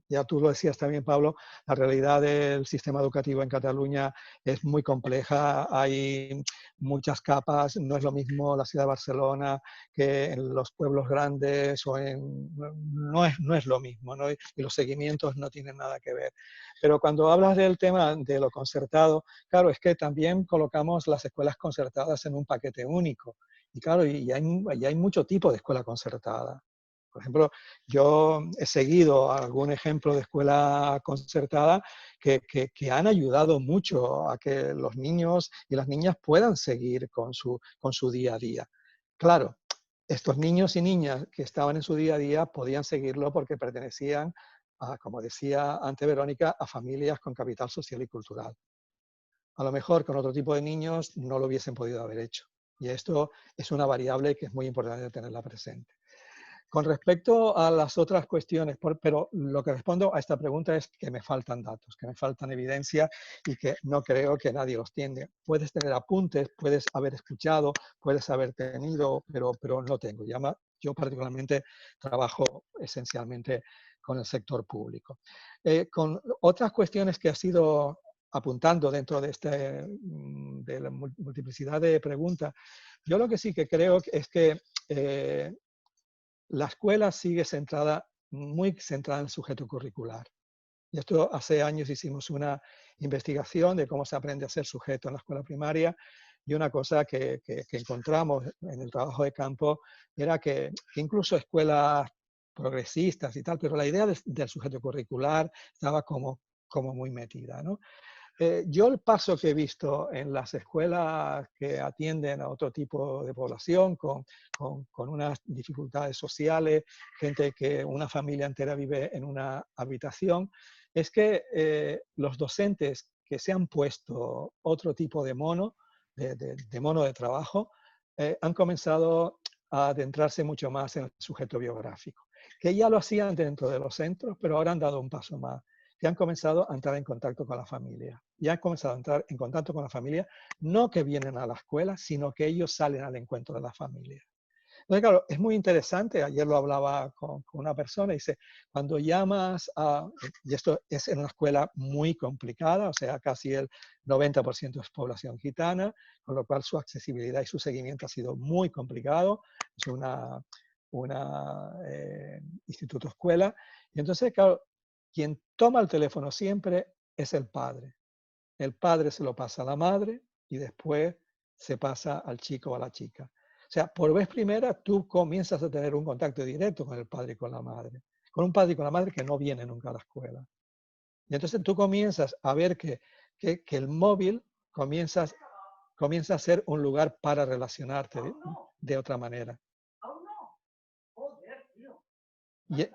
Speaker 2: ya tú lo decías también, Pablo, la realidad del sistema educativo en Cataluña es muy compleja, hay muchas capas, no es lo mismo la ciudad de Barcelona que en los pueblos grandes, no es lo mismo, ¿no? Y los seguimientos no tienen nada que ver. Pero cuando hablas del tema de lo concertado, claro, es que también colocamos las escuelas concertadas en un paquete único. Y claro, y hay mucho tipo de escuela concertada. Por ejemplo, yo he seguido algún ejemplo de escuela concertada que han ayudado mucho a que los niños y las niñas puedan seguir con su día a día. Claro, estos niños y niñas que estaban en su día a día podían seguirlo porque pertenecían como decía antes Verónica, a familias con capital social y cultural. A lo mejor con otro tipo de niños no lo hubiesen podido haber hecho. Y esto es una variable que es muy importante tenerla presente. Con respecto a las otras cuestiones, pero lo que respondo a esta pregunta es que me faltan datos, que me faltan evidencia y que no creo que nadie los tiene. Puedes tener apuntes, puedes haber escuchado, puedes haber tenido, pero no tengo. Yo particularmente trabajo esencialmente con el sector público. Con otras cuestiones que has ido apuntando dentro de la multiplicidad de preguntas, yo lo que sí que creo es que la escuela sigue centrada muy centrada en el sujeto curricular. Y esto hace años hicimos una investigación de cómo se aprende a ser sujeto en la escuela primaria, y una cosa que encontramos en el trabajo de campo era que incluso escuelas progresistas y tal, pero la idea del sujeto curricular estaba como muy metida, ¿no? Yo el paso que he visto en las escuelas que atienden a otro tipo de población con unas dificultades sociales, gente que una familia entera vive en una habitación, es que los docentes que se han puesto otro tipo de mono, de mono de trabajo, han comenzado a adentrarse mucho más en el sujeto biográfico, que ya lo hacían dentro de los centros, pero ahora han dado un paso más, que han comenzado a entrar en contacto con la familia. Y han comenzado a entrar en contacto con la familia, no que vienen a la escuela, sino que ellos salen al encuentro de la familia. Entonces, claro, es muy interesante. Ayer lo hablaba con una persona y dice, cuando llamas a, y esto es en una escuela muy complicada, o sea, casi el 90% es población gitana, con lo cual su accesibilidad y su seguimiento ha sido muy complicado. Es una instituto escuela. Y entonces, claro, quien toma el teléfono siempre es el padre. El padre se lo pasa a la madre y después se pasa al chico o a la chica. O sea, por vez primera tú comienzas a tener un contacto directo con el padre y con la madre. Con un padre y con la madre que no viene nunca a la escuela. Y entonces tú comienzas a ver que el móvil comienza a ser un lugar para relacionarte de otra manera. Y,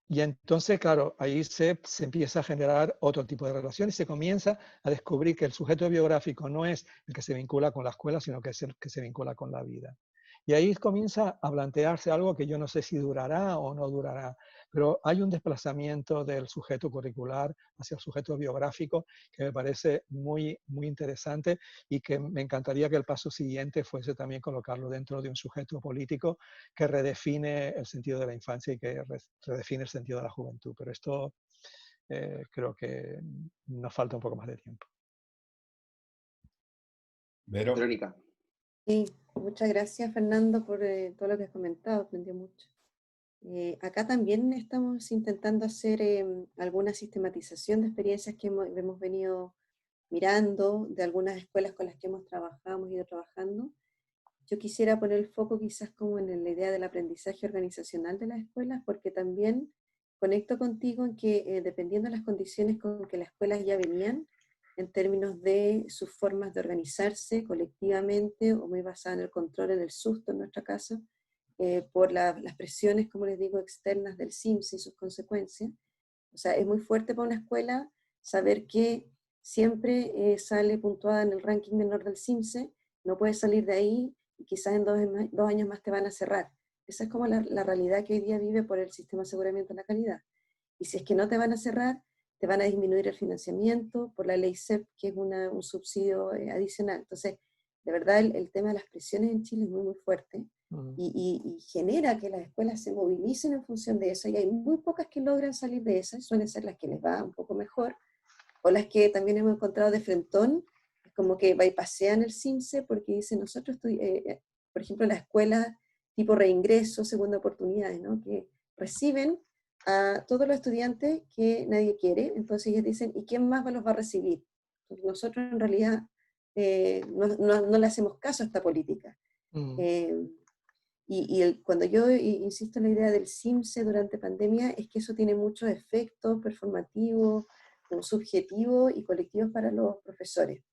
Speaker 2: y entonces, claro, ahí se empieza a generar otro tipo de relación y se comienza a descubrir que el sujeto biográfico no es el que se vincula con la escuela, sino que es el que se vincula con la vida. Y ahí comienza a plantearse algo que yo no sé si durará o no durará, pero hay un desplazamiento del sujeto curricular hacia el sujeto biográfico que me parece muy, muy interesante, y que me encantaría que el paso siguiente fuese también colocarlo dentro de un sujeto político que redefine el sentido de la infancia y que redefine el sentido de la juventud. Pero esto creo que nos falta un poco más de tiempo.
Speaker 4: Vero.
Speaker 1: Verónica.
Speaker 3: Sí, muchas gracias, Fernando, por todo lo que has comentado, aprendí mucho. Acá también estamos intentando hacer alguna sistematización de experiencias que hemos venido mirando, de algunas escuelas con las que hemos ido trabajando. Yo quisiera poner el foco quizás como en la idea del aprendizaje organizacional de las escuelas, porque también conecto contigo en que dependiendo de las condiciones con que las escuelas ya venían, en términos de sus formas de organizarse colectivamente o muy basada en el control, en el susto en nuestra casa, por las presiones, como les digo, externas del CIMSE y sus consecuencias. O sea, es muy fuerte para una escuela saber que siempre sale puntuada en el ranking menor del CIMSE, no puedes salir de ahí y quizás en 2 años más te van a cerrar. Esa es como la realidad que hoy día vive por el sistema de aseguramiento de la calidad. Y si es que no te van a cerrar, te van a disminuir el financiamiento por la ley CEP, que es un subsidio adicional. Entonces, de verdad, el tema de las presiones en Chile es muy, muy fuerte y genera que las escuelas se movilicen en función de eso, y hay muy pocas que logran salir de esas, suelen ser las que les va un poco mejor, o las que también hemos encontrado de frentón, es como que bypasean el CIMSE porque dicen, nosotros, por ejemplo, las escuelas tipo reingreso, segunda oportunidades, ¿no? Que reciben a todos los estudiantes que nadie quiere, entonces ellos dicen, ¿y quién más los va a recibir? Entonces nosotros en realidad no le hacemos caso a esta política. Cuando yo insisto en la idea del CIMSE durante pandemia, es que eso tiene muchos efectos performativos, subjetivos y colectivos para los profesores.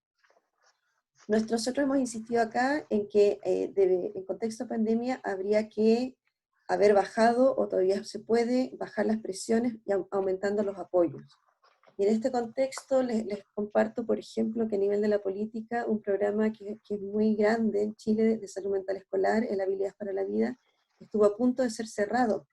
Speaker 3: Nosotros hemos insistido acá en que en contexto de pandemia habría que haber bajado, o todavía se puede, bajar las presiones y aumentando los apoyos. Y en este contexto les comparto, por ejemplo, que a nivel de la política, un programa que es muy grande en Chile de salud mental escolar, el Habilidades para la Vida, estuvo a punto de ser cerrado,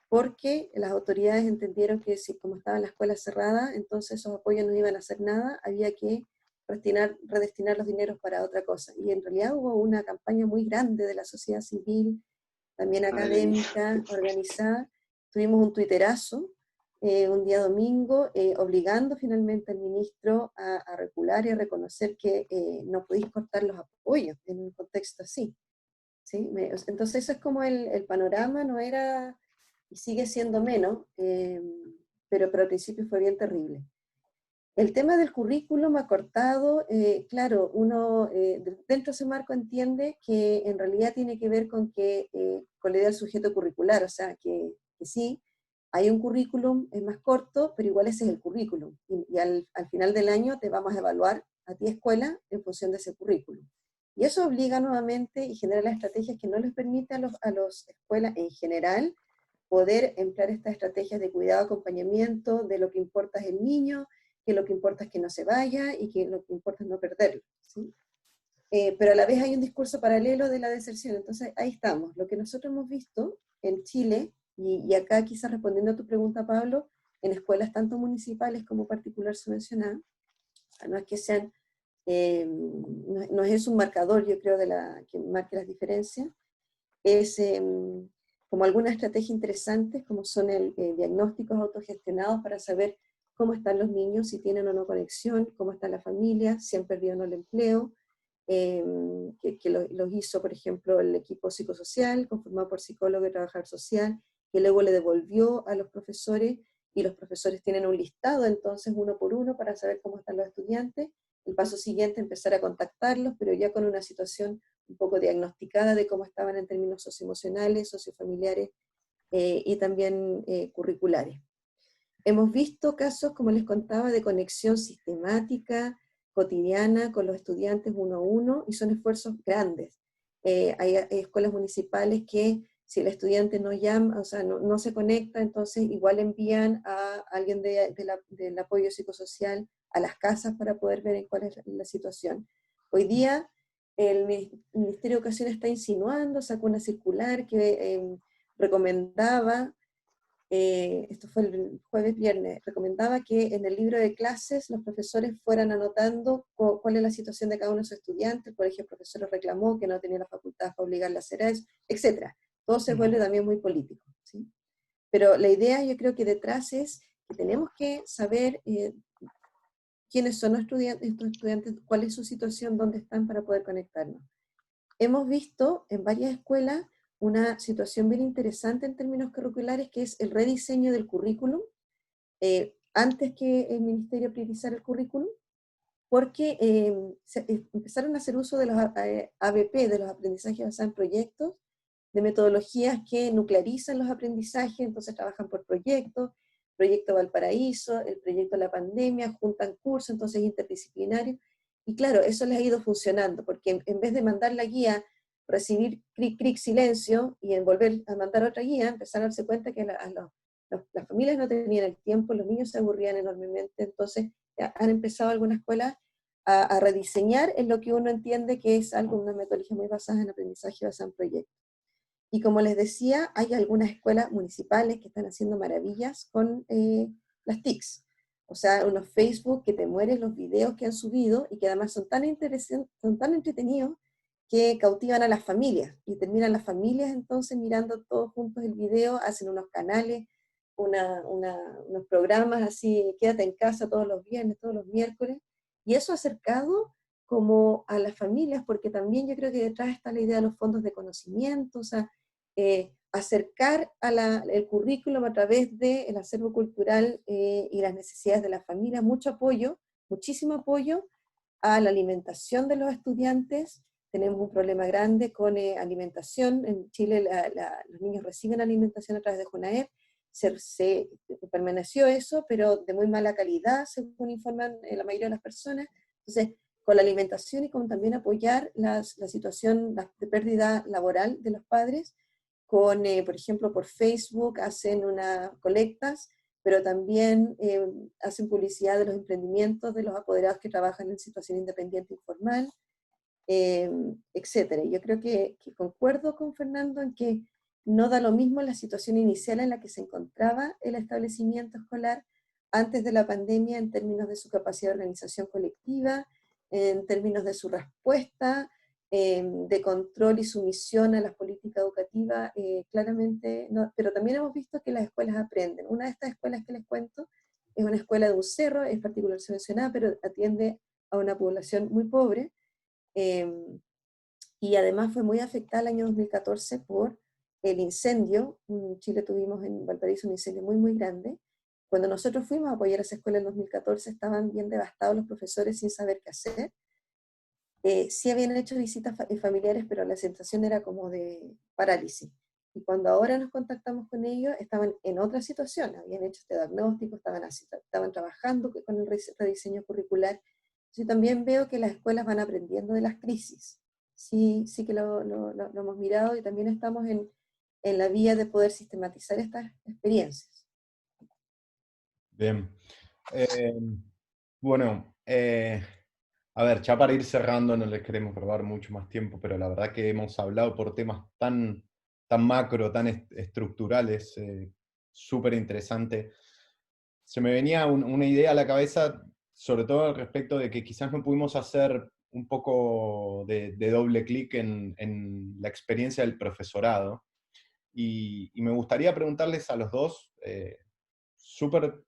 Speaker 3: porque las autoridades entendieron que como estaba la escuela cerrada, entonces esos apoyos no iban a hacer nada, había que redestinar los dineros para otra cosa. Y en realidad hubo una campaña muy grande de la sociedad civil, también académica, organizada. Tuvimos un tuiterazo un día domingo, obligando finalmente al ministro a recular y a reconocer que no podéis cortar los apoyos en un contexto así. ¿Sí? Entonces eso es como el panorama, no era y sigue siendo menos, pero al principio fue bien terrible. El tema del currículum acortado, claro, uno dentro de ese marco entiende que en realidad tiene que ver con con la idea del sujeto curricular, o sea, que sí, hay un currículum, es más corto, pero igual ese es el currículum. Y al final del año te vamos a evaluar a ti escuela en función de ese currículum. Y eso obliga nuevamente y genera las estrategias que no les permite a las escuelas en general poder emplear estas estrategias de cuidado, acompañamiento, de lo que importa es el niño, que lo que importa es que no se vaya y que lo que importa es no perderlo, ¿sí? Pero a la vez hay un discurso paralelo de la deserción. Entonces ahí estamos. Lo que nosotros hemos visto en Chile, y acá quizás respondiendo a tu pregunta, Pablo, en escuelas tanto municipales como particulares subvencionadas, no es que sean, no es un marcador, yo creo, que marque las diferencias, es como algunas estrategias interesantes, como son diagnósticos autogestionados para saber cómo están los niños, si tienen o no conexión, cómo está la familia, si han perdido o no el empleo, que los hizo, por ejemplo, el equipo psicosocial, conformado por psicólogo y trabajador social, que luego le devolvió a los profesores, y los profesores tienen un listado, entonces, uno por uno, para saber cómo están los estudiantes. El paso siguiente, empezar a contactarlos, pero ya con una situación un poco diagnosticada de cómo estaban en términos socioemocionales, sociofamiliares y también curriculares. Hemos visto casos, como les contaba, de conexión sistemática, cotidiana, con los estudiantes uno a uno, y son esfuerzos grandes. Hay escuelas municipales que si el estudiante no llama, o sea, no se conecta, entonces igual envían a alguien del apoyo psicosocial a las casas para poder ver en cuál es la situación. Hoy día el Ministerio de Educación está insinuando, sacó una circular que recomendaba, esto fue el jueves, viernes, recomendaba que en el libro de clases los profesores fueran anotando cuál es la situación de cada uno de sus estudiantes. El colegio de profesores reclamó que no tenía la facultad para obligarle a hacer eso, etc. Todo se vuelve también muy político, ¿sí? Pero la idea, yo creo que detrás es que tenemos que saber quiénes son estos estudiantes, cuál es su situación, dónde están, para poder conectarnos. Hemos visto en varias escuelas una situación bien interesante en términos curriculares, que es el rediseño del currículum, antes que el ministerio priorizara el currículum, porque empezaron a hacer uso de los ABP, de los aprendizajes basados en proyectos, de metodologías que nuclearizan los aprendizajes, entonces trabajan por proyectos, proyecto Valparaíso, el proyecto La Pandemia, juntan cursos, entonces interdisciplinarios, y claro, eso les ha ido funcionando, porque en vez de mandar la guía, recibir cric, cric, silencio, y volver a mandar otra guía, empezaron a darse cuenta que las familias no tenían el tiempo, los niños se aburrían enormemente, entonces han empezado algunas escuelas a rediseñar en lo que uno entiende que es algo, una metodología muy basada en aprendizaje basado en proyectos. Y como les decía, hay algunas escuelas municipales que están haciendo maravillas con las TICs. O sea, unos Facebook que te mueren los videos que han subido y que además son tan interesantes, son tan entretenidos, que cautivan a las familias. Y terminan las familias entonces mirando todos juntos el video, hacen unos canales, unos programas así, quédate en casa todos los viernes, todos los miércoles. Y eso ha acercado como a las familias, porque también yo creo que detrás está la idea de los fondos de conocimiento, o sea, acercar el currículum a través del acervo cultural y las necesidades de la familia, mucho apoyo, muchísimo apoyo a la alimentación de los estudiantes. Tenemos un problema grande con alimentación. En Chile los niños reciben alimentación a través de Junaep, se permaneció eso, pero de muy mala calidad, según informan la mayoría de las personas. Entonces, con la alimentación y con también apoyar la situación de pérdida laboral de los padres, con, por ejemplo, por Facebook hacen unas colectas, pero también hacen publicidad de los emprendimientos de los apoderados que trabajan en situación independiente informal, etc. Yo creo que concuerdo con Fernando en que no da lo mismo la situación inicial en la que se encontraba el establecimiento escolar antes de la pandemia en términos de su capacidad de organización colectiva, en términos de su respuesta, de control y sumisión a las políticas educativas, claramente, no, pero también hemos visto que las escuelas aprenden. Una de estas escuelas que les cuento es una escuela de un cerro, es particular subvencionada, pero atiende a una población muy pobre, y además fue muy afectada el año 2014 por el incendio. En Chile tuvimos en Valparaíso un incendio muy, muy grande. Cuando nosotros fuimos a apoyar a esa escuela en 2014, estaban bien devastados los profesores sin saber qué hacer. Sí habían hecho visitas familiares, pero la sensación era como de parálisis. Y cuando ahora nos contactamos con ellos, estaban en otra situación, habían hecho este diagnóstico, estaban trabajando con el rediseño curricular. Yo también veo que las escuelas van aprendiendo de las crisis. Sí, sí que lo hemos mirado, y también estamos en la vía de poder sistematizar estas experiencias.
Speaker 4: Bien. Eh, bueno, a ver, ya para ir cerrando, no les queremos robar mucho más tiempo, pero la verdad que hemos hablado por temas tan macro, tan estructurales, súper interesante. Se me venía una idea a la cabeza, sobre todo al respecto de que quizás no pudimos hacer un poco de doble clic en la experiencia del profesorado. Y me gustaría preguntarles a los dos, súper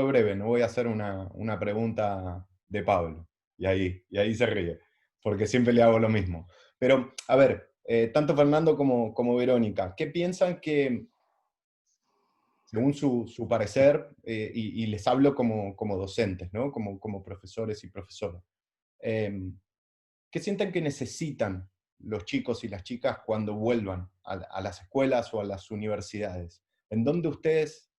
Speaker 4: breve, no voy a hacer una pregunta de Pablo, y ahí se ríe, porque siempre le hago lo mismo. Pero, a ver, tanto Fernando como Verónica, ¿qué piensan que, según su parecer, y les hablo como docentes, ¿no? Como profesores y profesoras, ¿qué sienten que necesitan los chicos y las chicas cuando vuelvan a las escuelas o a las universidades? ¿En dónde ustedes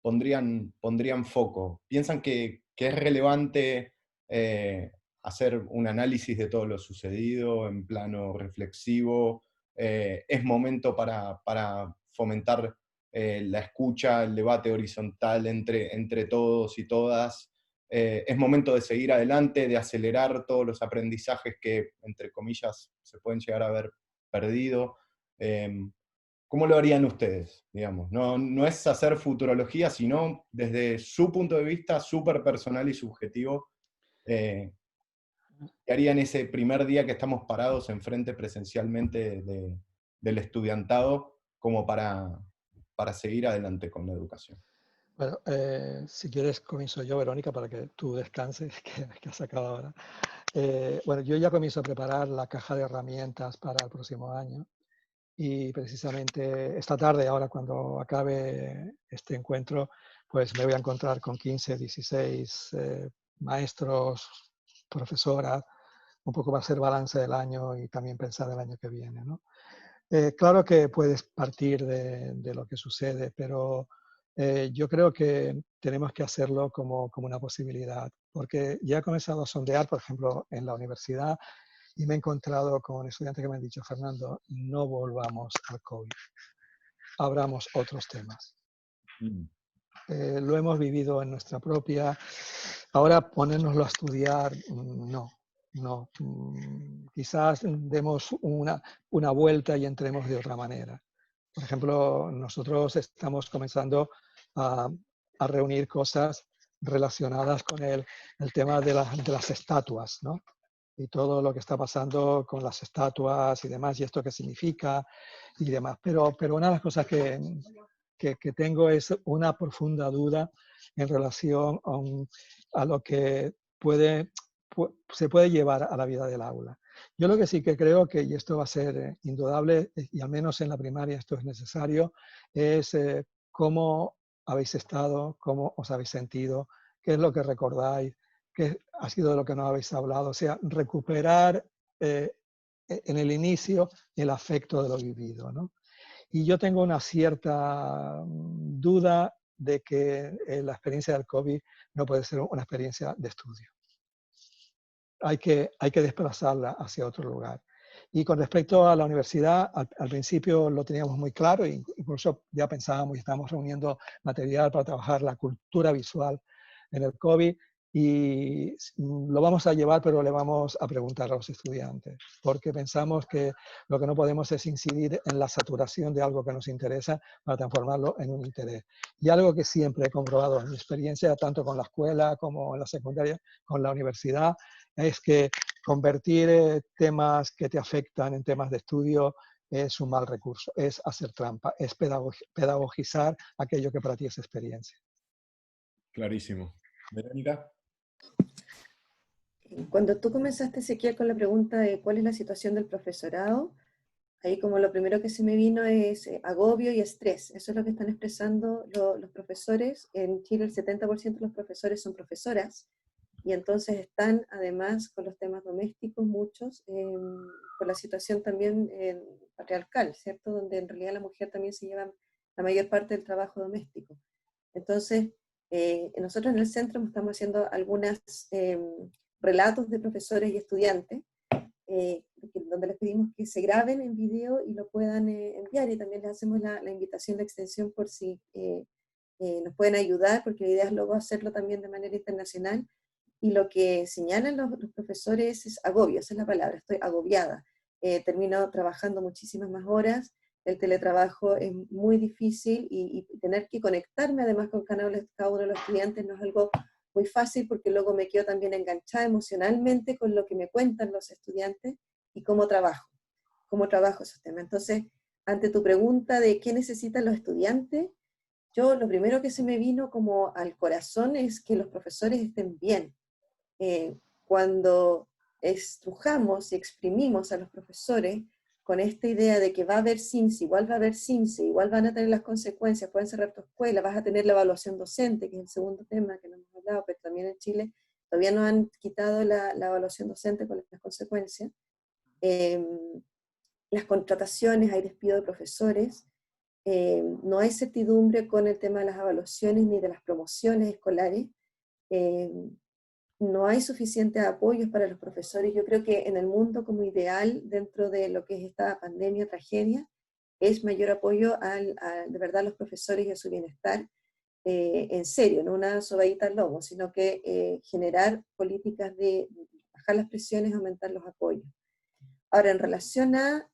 Speaker 4: pondrían foco? ¿Piensan que es relevante hacer un análisis de todo lo sucedido en plano reflexivo? ¿Es momento para fomentar la escucha, el debate horizontal entre todos y todas? Es momento de seguir adelante, de acelerar todos los aprendizajes que, entre comillas, se pueden llegar a haber perdido. ¿Cómo lo harían ustedes? Digamos? No es hacer futurología, sino desde su punto de vista súper personal y subjetivo. ¿Qué harían ese primer día que estamos parados enfrente presencialmente del estudiantado como para seguir adelante con la educación?
Speaker 2: Bueno, si quieres comienzo yo, Verónica, para que tú descanses, que has acabado ahora. Bueno, yo ya comienzo a preparar la caja de herramientas para el próximo año, y precisamente esta tarde, ahora cuando acabe este encuentro, pues me voy a encontrar con 15, 16 maestros, profesoras, un poco para hacer balance del año y también pensar el año que viene, ¿no? Claro que puedes partir de lo que sucede, pero yo creo que tenemos que hacerlo como una posibilidad, porque ya he comenzado a sondear, por ejemplo, en la universidad, y me he encontrado con estudiantes que me han dicho: Fernando, no volvamos al COVID, abramos otros temas. Lo hemos vivido en nuestra propia. Ahora ponérnoslo a estudiar, no. Quizás demos una vuelta y entremos de otra manera. Por ejemplo, nosotros estamos comenzando a reunir cosas relacionadas con el tema de las estatuas, ¿no? Y todo lo que está pasando con las estatuas y demás, y esto qué significa y demás. Pero una de las cosas que tengo es una profunda duda en relación a lo que se puede llevar a la vida del aula. Yo lo que sí que creo que, y esto va a ser indudable, y al menos en la primaria esto es necesario, es cómo habéis estado, cómo os habéis sentido, qué es lo que recordáis, qué ha sido de lo que no habéis hablado. O sea, recuperar en el inicio el afecto de lo vivido, ¿no? Y yo tengo una cierta duda de que la experiencia del COVID no puede ser una experiencia de estudio. Hay que desplazarla hacia otro lugar. Y con respecto a la universidad, al principio lo teníamos muy claro, y por eso ya pensábamos y estábamos reuniendo material para trabajar la cultura visual en el COVID, y lo vamos a llevar, pero le vamos a preguntar a los estudiantes, porque pensamos que lo que no podemos es incidir en la saturación de algo que nos interesa para transformarlo en un interés. Y algo que siempre he comprobado en mi experiencia, tanto con la escuela como en la secundaria, con la universidad, es que convertir temas que te afectan en temas de estudio es un mal recurso, es hacer trampa, es pedagogizar aquello que para ti es experiencia.
Speaker 4: Clarísimo. Verónica.
Speaker 3: Cuando tú comenzaste, Ezequiel, con la pregunta de cuál es la situación del profesorado, Ahí como lo primero que se me vino es agobio y estrés. Eso es lo que están expresando los profesores. En Chile el 70% de los profesores son profesoras, y entonces están además con los temas domésticos, muchos, por la situación también patriarcal, ¿cierto? Donde en realidad la mujer también se lleva la mayor parte del trabajo doméstico. Entonces, nosotros en el centro estamos haciendo algunos relatos de profesores y estudiantes, donde les pedimos que se graben en video y lo puedan enviar, y también les hacemos la invitación de extensión por si nos pueden ayudar, porque la idea es luego hacerlo también de manera internacional. Y lo que señalan los profesores es agobio, esa es la palabra, estoy agobiada, termino trabajando muchísimas más horas, el teletrabajo es muy difícil, y tener que conectarme además con cada uno de los estudiantes no es algo muy fácil, porque luego me quedo también enganchada emocionalmente con lo que me cuentan los estudiantes y cómo trabajo esos temas. Entonces, ante tu pregunta de qué necesitan los estudiantes, yo lo primero que se me vino como al corazón es que los profesores estén bien. Cuando estrujamos y exprimimos a los profesores con esta idea de que va a haber CIMSE, igual va a haber CIMSE, igual van a tener las consecuencias, pueden cerrar tu escuela, vas a tener la evaluación docente, que es el segundo tema que no hemos hablado, pero también en Chile todavía no han quitado la evaluación docente con las consecuencias. Las contrataciones, hay despido de profesores, no hay certidumbre con el tema de las evaluaciones ni de las promociones escolares, no hay suficientes apoyos para los profesores. Yo creo que en el mundo como ideal, dentro de lo que es esta pandemia, tragedia, es mayor apoyo de verdad a los profesores y a su bienestar, en serio, no una sobadita al lomo, sino que generar políticas de bajar las presiones, aumentar los apoyos. Ahora, en relación a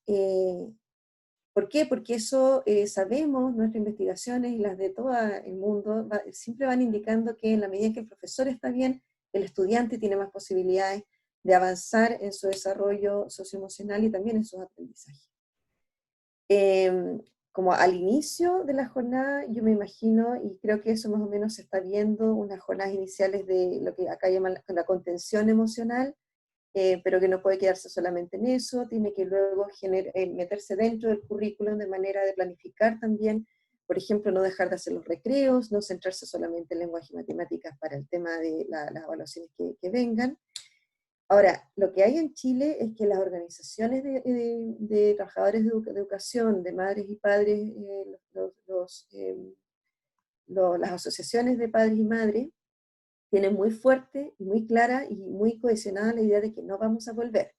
Speaker 3: ¿por qué? Porque eso sabemos, nuestras investigaciones y las de todo el mundo siempre van indicando que en la medida que el profesor está bien, el estudiante tiene más posibilidades de avanzar en su desarrollo socioemocional y también en sus aprendizajes. Como al inicio de la jornada, yo me imagino, y creo que eso más o menos se está viendo, unas jornadas iniciales de lo que acá llaman la contención emocional, pero que no puede quedarse solamente en eso, tiene que luego meterse dentro del currículum de manera de planificar también, por ejemplo, no dejar de hacer los recreos, no centrarse solamente en lenguaje y matemáticas para el tema de las evaluaciones que vengan. Ahora, lo que hay en Chile es que las organizaciones de trabajadores de educación, de madres y padres, las asociaciones de padres y madres, tienen muy fuerte y muy clara y muy cohesionada la idea de que no vamos a volver,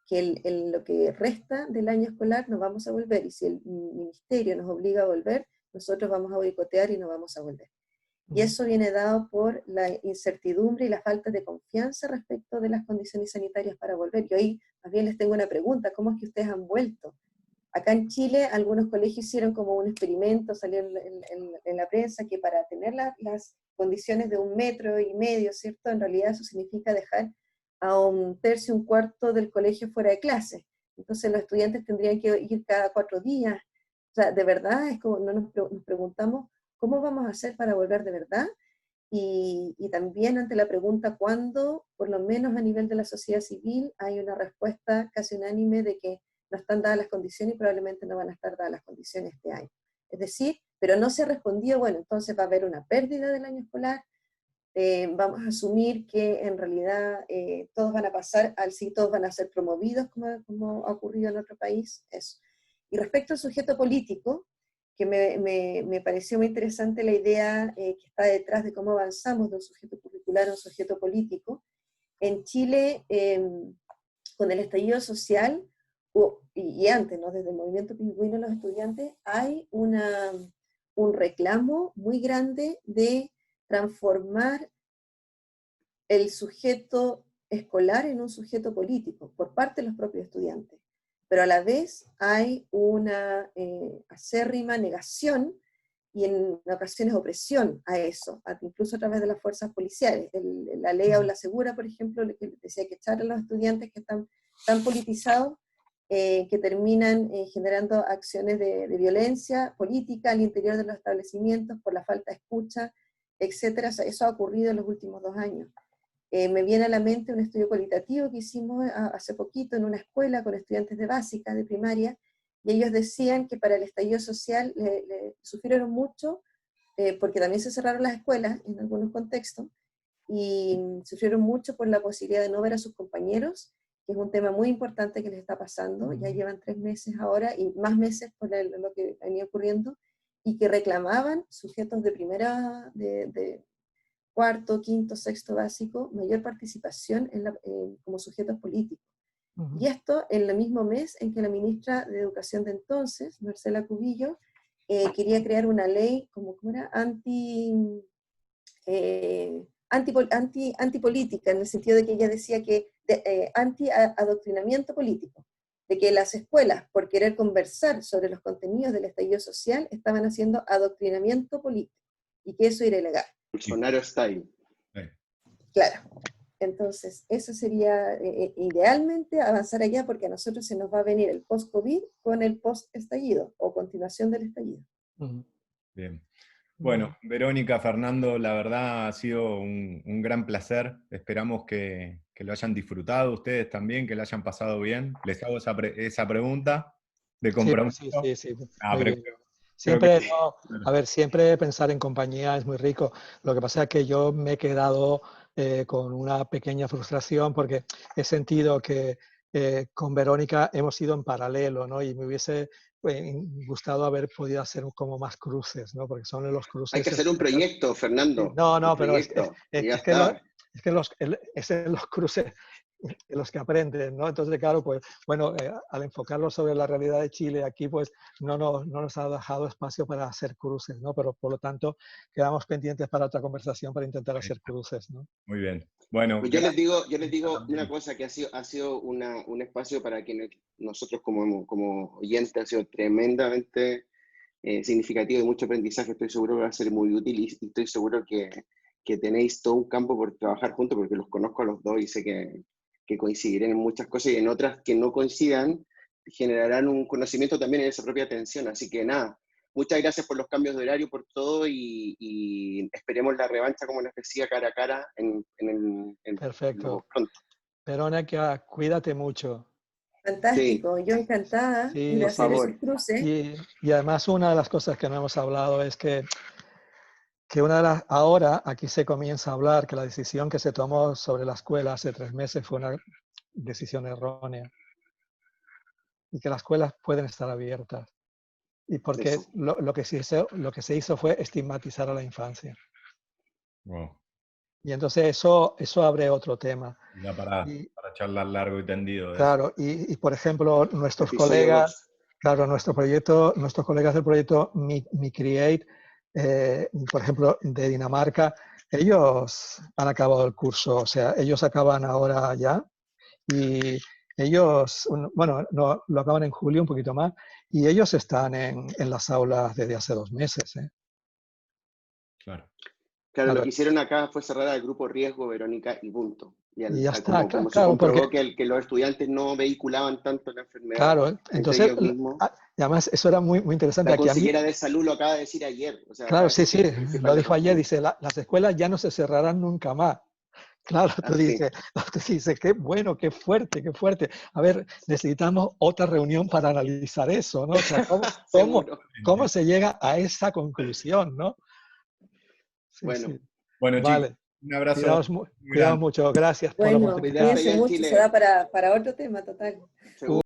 Speaker 3: que lo que resta del año escolar no vamos a volver, y si el ministerio nos obliga a volver, nosotros vamos a boicotear y no vamos a volver. Y eso viene dado por la incertidumbre y la falta de confianza respecto de las condiciones sanitarias para volver. Yo ahí más bien les tengo una pregunta: ¿cómo es que ustedes han vuelto? Acá en Chile algunos colegios hicieron como un experimento, salió en la prensa, que para tener las condiciones de 1,5 metros, ¿cierto? En realidad eso significa dejar a 1/3, 1/4 del colegio fuera de clase. Entonces los estudiantes tendrían que ir cada 4 días. O sea, de verdad, es como nos preguntamos, ¿cómo vamos a hacer para volver de verdad? Y también ante la pregunta ¿cuándo?, por lo menos a nivel de la sociedad civil, hay una respuesta casi unánime de que no están dadas las condiciones y probablemente no van a estar dadas las condiciones este año. Es decir, pero no se ha respondido, bueno, entonces va a haber una pérdida del año escolar, vamos a asumir que en realidad todos van a pasar sí, todos van a ser promovidos como ha ocurrido en otro país, eso. Y respecto al sujeto político, que me pareció muy interesante la idea que está detrás de cómo avanzamos de un sujeto curricular a un sujeto político. En Chile, con el estallido social, y antes, ¿no?, desde el movimiento pingüino, los estudiantes, hay un reclamo muy grande de transformar el sujeto escolar en un sujeto político por parte de los propios estudiantes. Pero a la vez hay una acérrima negación y en ocasiones opresión a eso, incluso a través de las fuerzas policiales. La ley Aula Segura, por ejemplo, que decía que echar a los estudiantes que están tan politizados, que terminan generando acciones de violencia política al interior de los establecimientos por la falta de escucha, etcétera. O sea, eso ha ocurrido en los últimos 2 años. Me viene a la mente un estudio cualitativo que hicimos hace poquito en una escuela con estudiantes de básica, de primaria, y ellos decían que para el estallido social sufrieron mucho, porque también se cerraron las escuelas en algunos contextos, y sufrieron mucho por la posibilidad de no ver a sus compañeros, que es un tema muy importante que les está pasando. Ya llevan 3 meses ahora, y más meses por lo que venía ocurriendo, y que reclamaban sujetos de primera, de cuarto, quinto, sexto básico, mayor participación como sujetos políticos. Y esto en el mismo mes en que la ministra de Educación de entonces, Marcela Cubillo, quería crear una ley, ¿cómo era? Antipolítica, en el sentido de que ella decía que anti-adoctrinamiento político, de que las escuelas, por querer conversar sobre los contenidos del estallido social, estaban haciendo adoctrinamiento político, y que eso era ilegal.
Speaker 1: Bolsonaro style.
Speaker 3: Claro. Entonces, eso sería idealmente avanzar allá, porque a nosotros se nos va a venir el post-COVID con el post-estallido, o continuación del estallido.
Speaker 4: Bien. Bueno, Verónica, Fernando, la verdad ha sido un gran placer. Esperamos que lo hayan disfrutado ustedes también, que lo hayan pasado bien. Les hago esa pregunta de compromiso.
Speaker 2: Sí.
Speaker 4: Muy
Speaker 2: bien. Siempre, siempre pensar en compañía es muy rico. Lo que pasa es que yo me he quedado con una pequeña frustración, porque he sentido que con Verónica hemos ido en paralelo, ¿no? Y me hubiese gustado haber podido hacer como más cruces, ¿no? Porque son los cruces...
Speaker 1: Hay que hacer un proyecto, Fernando.
Speaker 2: No, pero es que los cruces en los que aprenden, ¿no? Entonces, claro, pues, bueno, al enfocarlo sobre la realidad de Chile, aquí, pues, no nos ha dejado espacio para hacer cruces, ¿no? Pero, por lo tanto, quedamos pendientes para otra conversación para intentar hacer cruces, ¿no?
Speaker 4: Muy bien. Bueno,
Speaker 1: pues yo les digo una cosa, que ha sido un espacio para quienes nosotros como oyentes ha sido tremendamente significativo y mucho aprendizaje. Estoy seguro que va a ser muy útil, y estoy seguro que tenéis todo un campo por trabajar juntos, porque los conozco a los dos y sé que coincidirán en muchas cosas, y en otras que no coincidan generarán un conocimiento también en esa propia atención. Así que nada, muchas gracias por los cambios de horario, por todo, y esperemos la revancha, como les decía, cara a cara
Speaker 2: Perfecto.
Speaker 1: pronto.
Speaker 2: Verónica, cuídate mucho.
Speaker 3: Fantástico, yo encantada de hacer esos cruces.
Speaker 2: Y además, una de las cosas que no hemos hablado es que ahora aquí se comienza a hablar que la decisión que se tomó sobre la escuela hace 3 meses fue una decisión errónea, y que las escuelas pueden estar abiertas, y porque lo que se hizo fue estigmatizar a la infancia.
Speaker 4: Wow.
Speaker 2: Y entonces eso abre otro tema.
Speaker 4: Ya para charlar largo y tendido.
Speaker 2: Claro, y por ejemplo, nuestros colegas, nuestros colegas del proyecto MiCreate, por ejemplo, de Dinamarca, ellos han acabado el curso, o sea, ellos acaban ahora ya, y ellos, bueno, no, lo acaban en julio, un poquito más, y ellos están en las aulas desde hace 2 meses.
Speaker 1: Claro, lo que hicieron acá fue cerrar al grupo riesgo, Verónica, y punto.
Speaker 2: Y ya está,
Speaker 1: como se comprobó que los estudiantes no vehiculaban tanto la enfermedad.
Speaker 2: Claro, entonces,
Speaker 1: ellos mismos.
Speaker 2: Y además eso era muy interesante.
Speaker 1: La consejera de salud lo acaba de decir ayer. O sea,
Speaker 2: claro, sí, lo dijo ayer, dice, las escuelas ya no se cerrarán nunca más. Claro, tú dices, qué bueno, qué fuerte, qué fuerte. A ver, necesitamos otra reunión para analizar eso, ¿no? O sea, ¿cómo se llega a esa conclusión, no? Sí,
Speaker 1: bueno,
Speaker 2: vale.
Speaker 4: Chicos, un abrazo.
Speaker 2: Cuidado mucho, gracias por la oportunidad.
Speaker 3: Cuídense mucho, se da para otro tema total.
Speaker 1: Seguro.